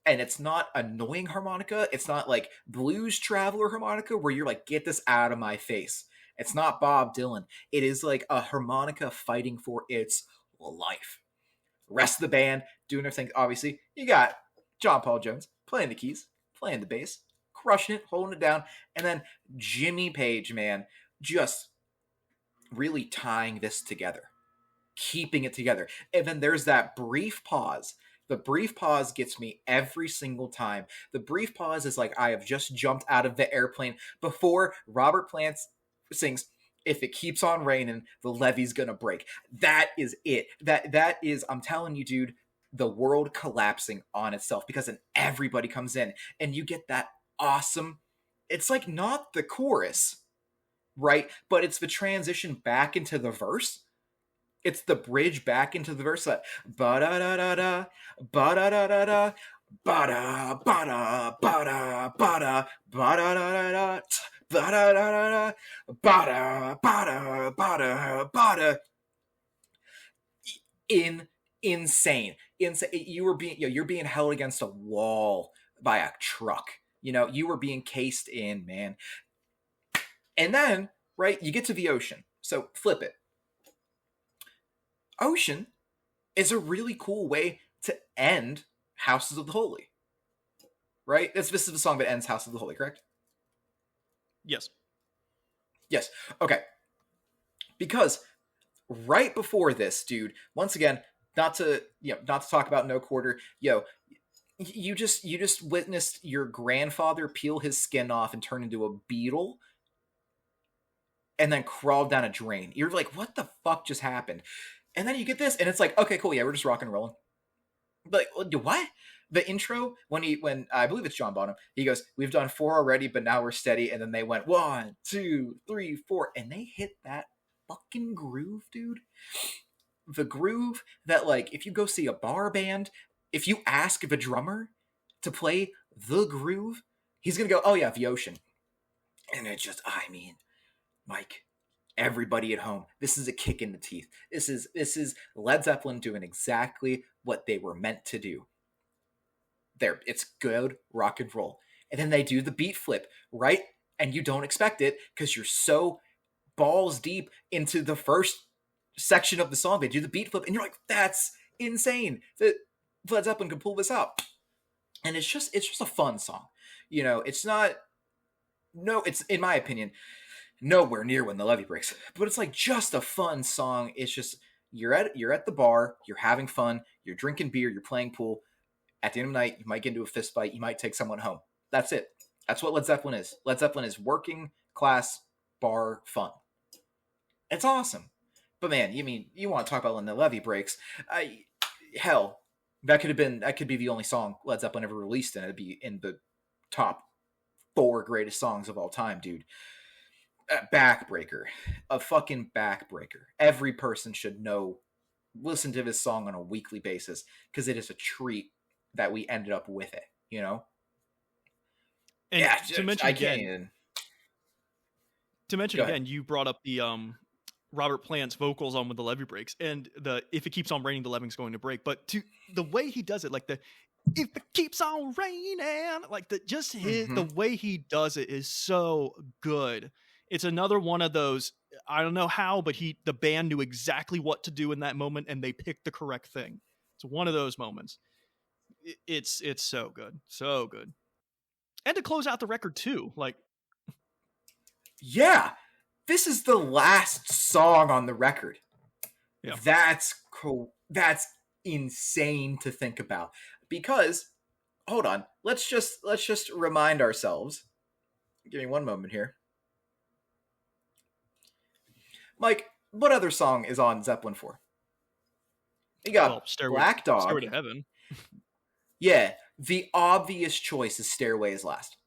And it's not annoying harmonica. It's not like Blues Traveler harmonica where you're like, get this out of my face. It's not Bob Dylan. It is like a harmonica fighting for its life. Rest of the band doing their thing. Obviously, you got John Paul Jones playing the keys, playing the bass, crushing it, holding it down, and then Jimmy Page, man, just really tying this together, keeping it together. And then there's that brief pause. The brief pause gets me every single time. The brief pause is like I have just jumped out of the airplane before Robert Plant sings, "If it keeps on raining, the levee's gonna break." That is it. That is, I'm telling you, dude, the world collapsing on itself, because then everybody comes in and you get that awesome, it's like not the chorus, right? But it's the transition back into the verse. It's the bridge back into the verse, like ba da da da da, ba da da da da, ba da ba da ba da ba da ba da da da da, ba da da da da, ba da ba da ba da ba da. Insane. You're being held against a wall by a truck. You were being cased in, man. And then, right, you get to the ocean. So flip it. Ocean is a really cool way to end Houses of the Holy, right? This is the song that ends House of the Holy, correct? Yes. Yes. Okay. Because right before this, dude, once again, not to talk about No Quarter, you just witnessed your grandfather peel his skin off and turn into a beetle and then crawl down a drain. You're like, what the fuck just happened? And then you get this, and it's like, okay, cool, yeah, we're just rock and rolling. But what? The intro, when I believe it's John Bonham, he goes, "We've done 4 already, but now we're steady." And then they went 1, 2, 3, 4, and they hit that fucking groove, dude. The groove that, like, if you go see a bar band, if you ask the drummer to play the groove, he's gonna go, "Oh yeah, the ocean." And it just, I mean, Mike, everybody at home, this is a kick in the teeth. This is Led Zeppelin doing exactly what they were meant to do. It's good rock and roll. And then they do the beat flip, right? And you don't expect it because you're so balls deep into the first section of the song. They do the beat flip, and you're like, that's insane that Led Zeppelin can pull this out. And it's just a fun song. It's not, no, it's, in my opinion, nowhere near When the Levee Breaks, but it's like just a fun song. It's just, you're at the bar, you're having fun, you're drinking beer, you're playing pool. At the end of the night, you might get into a fist fight, you might take someone home. That's it. That's what Led Zeppelin is. Led Zeppelin is working class bar fun. It's awesome. But man, you want to talk about When the Levee Breaks? Hell, that could be the only song Led Zeppelin ever released, and it'd be in the top 4 greatest songs of all time, dude. Backbreaker, a fucking backbreaker. Every person should listen to this song on a weekly basis, because it is a treat that we ended up with it. And yeah, to mention again, you brought up the Robert Plant's vocals on When the Levee Breaks, and the "If it keeps on raining, the levee's going to break." But to the way he does it, like the "If it keeps on raining," like the way he does it is so good. It's another one of those, I don't know how, but the band knew exactly what to do in that moment, and they picked the correct thing. It's one of those moments. It's so good. So good. And to close out the record too, like, yeah, this is the last song on the record. Yeah. That's cool. That's insane to think about, because hold on, let's just remind ourselves. Give me one moment here. Mike, what other song is on Zeppelin 4? You got Black Dog. Stairway to Heaven. Yeah, the obvious choice is Stairway is last.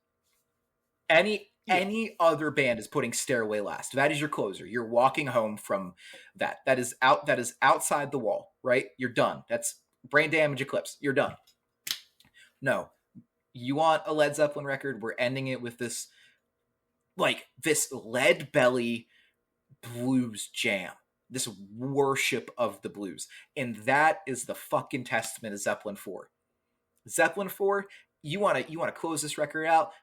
Yeah. Any other band is putting Stairway last. That is your closer. You're walking home from that. That is outside the wall, right? You're done. That's Brain Damage Eclipse. You're done. No. You want a Led Zeppelin record? We're ending it with this this lead belly blues jam. This worship of the blues. And that is the fucking testament of Zeppelin 4. Zeppelin 4, you want to close this record out?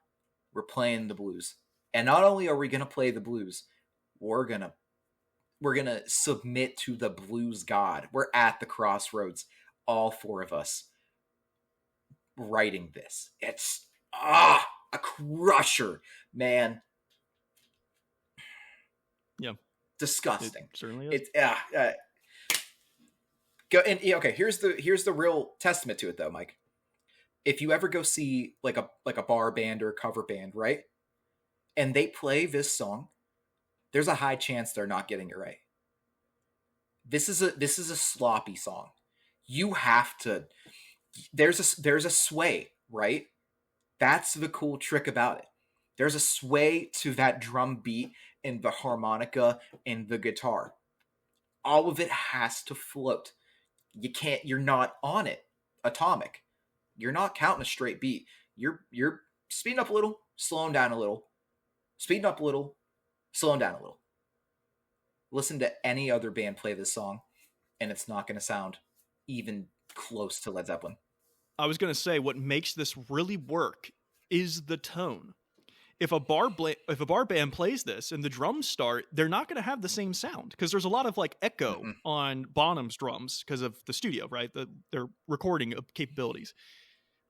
We're playing the blues. And not only are we going to play the blues, we're going to submit to the blues god. We're at the crossroads, all four of us writing this. It's a crusher, man. Yeah. Disgusting. It certainly is. It's go and okay, here's the real testament to it though, Mike. If you ever go see like a bar band or a cover band, right? And they play this song, there's a high chance they're not getting it right. This is a sloppy song. You have to there's a sway, right? That's the cool trick about it. There's a sway to that drum beat and the harmonica and the guitar. All of it has to float. You're not on it atomic. You're not counting a straight beat. You're speeding up a little, slowing down a little, speeding up a little, slowing down a little. Listen to any other band play this song, and it's not going to sound even close to Led Zeppelin. I was going to say what makes this really work is the tone. If a bar band plays this and the drums start, they're not going to have the same sound because there's a lot of like echo on Bonham's drums because of the studio, right? Their recording capabilities.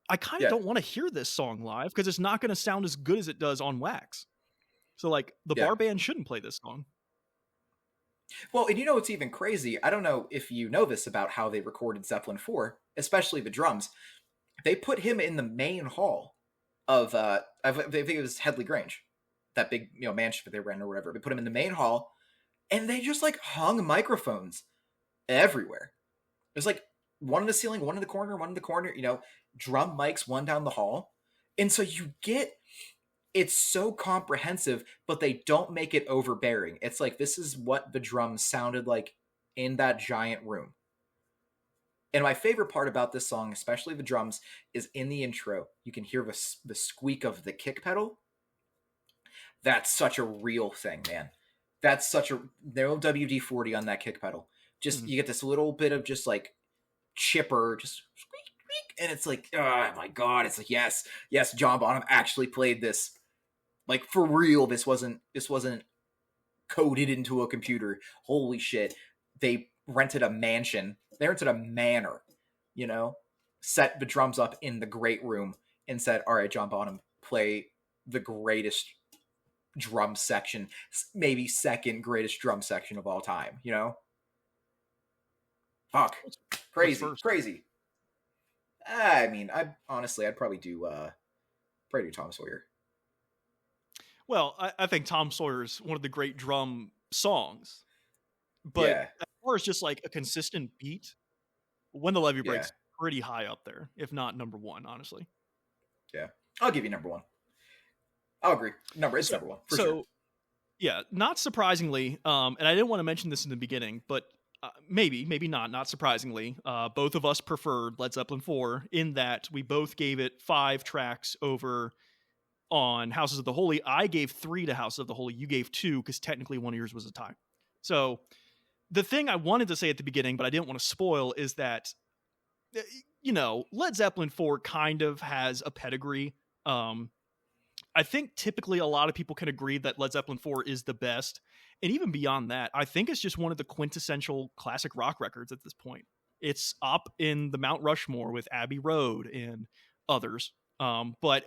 I kind of don't want to hear this song live because it's not going to sound as good as it does on wax. So like the bar band shouldn't play this song. Well, and you know what's even crazy? I don't know if you know this about how they recorded Zeppelin 4, especially the drums. They put him in the main hall of I think it was Headley Grange, that big mansion that they rent or whatever. They put him in the main hall, and they just like hung microphones everywhere. There's like one in the ceiling, one in the corner, drum mics, one down the hall, and so you get it's so comprehensive, but they don't make it overbearing. It's like this is what the drums sounded like in that giant room. And my favorite part about this song, especially the drums, is in the intro. You can hear the squeak of the kick pedal. That's such a real thing, man. That's such a no WD-40 on that kick pedal. Just you get this little bit of just like chipper, just squeak, squeak, and it's like, oh my god! It's like yes, John Bonham actually played this, like for real. This wasn't coded into a computer. Holy shit! They rented a mansion. They rented a manor, set the drums up in the great room and said, all right, John Bonham, play the greatest drum section, maybe second greatest drum section of all time, Fuck. Crazy. I mean, I'd probably do Tom Sawyer. Well, I think Tom Sawyer's one of the great drum songs. But as far as just like a consistent beat, When the Levee Breaks pretty high up there, if not number one, honestly. Yeah. I'll give you number one. I'll agree. It's number one. For sure. Yeah, not surprisingly, and I didn't want to mention this in the beginning, but maybe not surprisingly, both of us preferred Led Zeppelin 4 in that we both gave it 5 tracks over on Houses of the Holy. I gave 3 to House of the Holy. You gave 2 because technically one of yours was a tie. So the thing I wanted to say at the beginning, but I didn't want to spoil, is that, Led Zeppelin 4 kind of has a pedigree. I think typically a lot of people can agree that Led Zeppelin 4 is the best. And even beyond that, I think it's just one of the quintessential classic rock records at this point. It's up in the Mount Rushmore with Abbey Road and others. But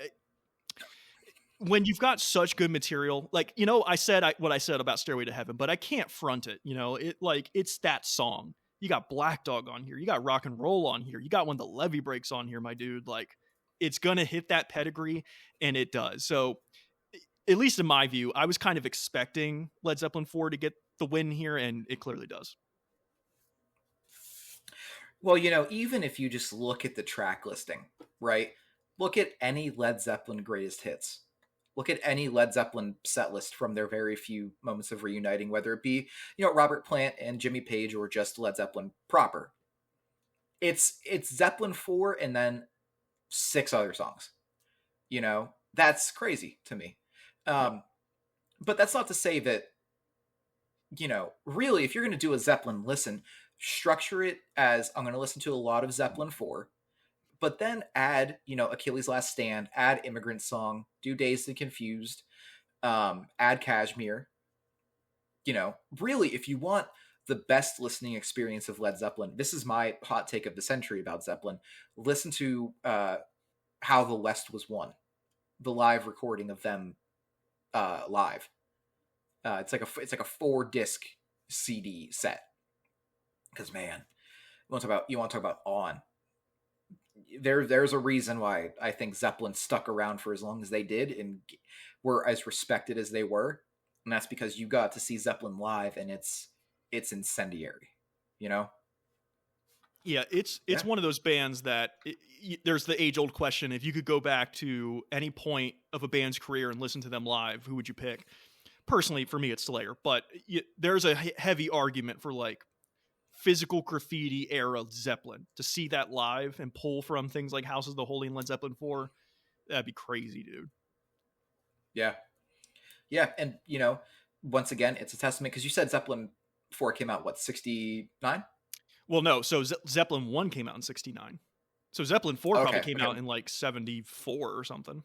when you've got such good material, like, I said what I said about Stairway to Heaven, but I can't front it. It's that song. You got Black Dog on here. You got Rock and Roll on here. You got When the Levee Breaks on here, my dude. Like, it's going to hit that pedigree, and it does. So, at least in my view, I was kind of expecting Led Zeppelin 4 to get the win here, and it clearly does. Well, even if you just look at the track listing, right? Look at any Led Zeppelin greatest hits. Look at any Led Zeppelin set list from their very few moments of reuniting, whether it be, Robert Plant and Jimmy Page or just Led Zeppelin proper. It's Zeppelin 4 and then 6 other songs. That's crazy to me. Yep. But that's not to say that, really, if you're going to do a Zeppelin listen, structure it as I'm going to listen to a lot of Zeppelin 4, but then add, Achilles' Last Stand, add Immigrant Song, do Dazed and Confused, add Kashmir. Really, if you want the best listening experience of Led Zeppelin, this is my hot take of the century about Zeppelin. Listen to How the West Was Won, the live recording of them live. It's like a 4-disc CD set. Because man, you want to talk about on. There's a reason why I think Zeppelin stuck around for as long as they did and were as respected as they were, and that's because you got to see Zeppelin live, and it's incendiary. Yeah, it's Yeah. one of those bands that there's the age old question: if you could go back to any point of a band's career and listen to them live, who would you pick? Personally, for me, it's Slayer, but there's a heavy argument for like physical graffiti era Zeppelin. To see that live and pull from things like Houses of the Holy and Led Zeppelin 4, that'd be crazy, dude. Yeah. Yeah, and once again, it's a testament because you said Zeppelin 4 came out what, 69? Well, no, so Zeppelin 1 came out in 69. So Zeppelin 4 probably Okay, came okay, out in like 74 or something.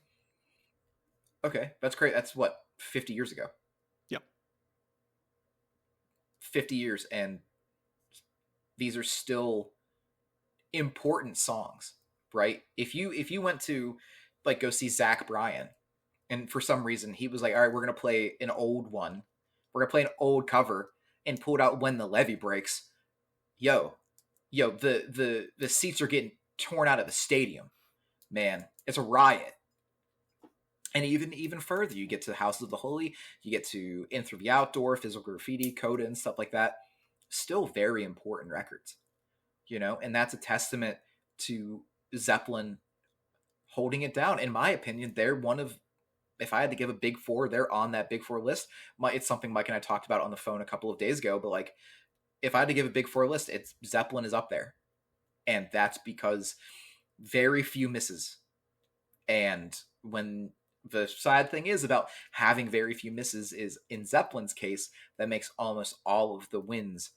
okay. That's great. That's what, 50 years ago. Yep. 50 years, and these are still important songs, right? If you went to like go see Zach Bryan, and for some reason he was like, all right, we're gonna play an old one, we're gonna play an old cover, and pulled out When the Levee Breaks, yo, the seats are getting torn out of the stadium, man. It's a riot. And even further, you get to Houses of the Holy, you get to In Through the Outdoor, Physical Graffiti, Coda, and stuff like that. Still very important records, and that's a testament to Zeppelin holding it down. In my opinion, they're one of, if I had to give a big four, they're on that big four list. It's something Mike and I talked about on the phone a couple of days ago, but like, if I had to give a big four list, it's Zeppelin is up there. And that's because very few misses. And when the sad thing is about having very few misses is, in Zeppelin's case, that makes almost all of the wins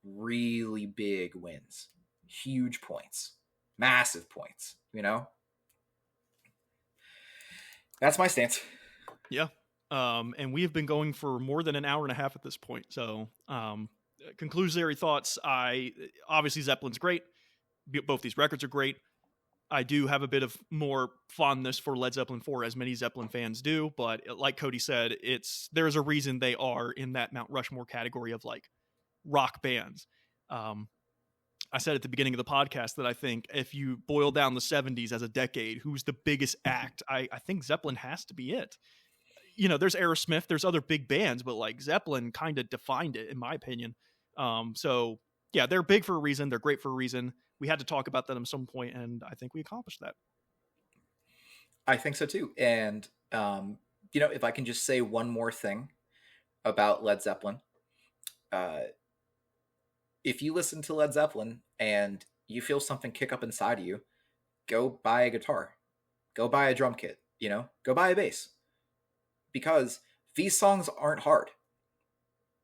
really big wins, huge points, massive points. That's my stance. Yeah. And we have been going for more than an hour and a half at this point. So, conclusionary thoughts. Obviously Zeppelin's great. Both these records are great. I do have a bit of more fondness for Led Zeppelin 4, as many Zeppelin fans do, but like Cody said, there's a reason they are in that Mount Rushmore category of like rock bands. I said at the beginning of the podcast that I think if you boil down the 70s as a decade, who's the biggest act? I think Zeppelin has to be it. There's Aerosmith, there's other big bands, but like Zeppelin kind of defined it, in my opinion. So yeah, they're big for a reason. They're great for a reason. We had to talk about that at some point, and I think we accomplished that. I think so too. And if I can just say one more thing about Led Zeppelin, if you listen to Led Zeppelin and you feel something kick up inside of you, go buy a guitar, go buy a drum kit, go buy a bass, because these songs aren't hard.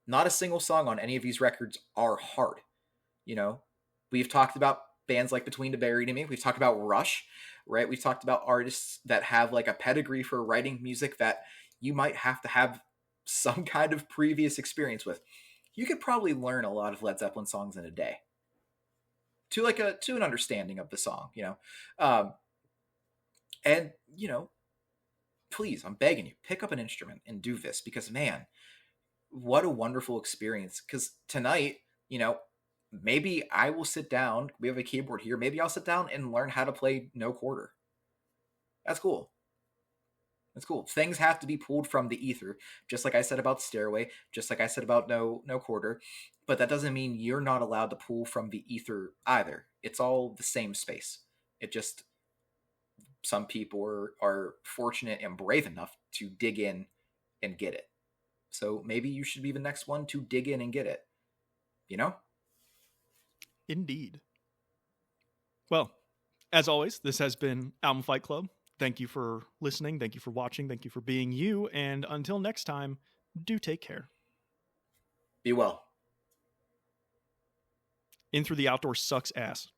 Not a single song on any of these records are hard. We've talked about bands like Between the Buried and Me. We've talked about Rush, right? We've talked about artists that have like a pedigree for writing music that you might have to have some kind of previous experience with. You could probably learn a lot of Led Zeppelin songs in a day to an understanding of the song, and please, I'm begging you, pick up an instrument and do this, because man, what a wonderful experience. Because tonight, maybe I will sit down, we have a keyboard here, maybe I'll sit down and learn how to play no quarter. That's cool. That's cool. Things have to be pulled from the ether, just like I said about Stairway, just like I said about no quarter, but that doesn't mean you're not allowed to pull from the ether either. It's all the same space. It just, some people are fortunate and brave enough to dig in and get it. So maybe you should be the next one to dig in and get it. You know? Indeed. Well, as always, this has been Album Fight Club. Thank you for listening. Thank you for watching. Thank you for being you. And until next time, do take care. Be well. In Through the Outdoors sucks ass.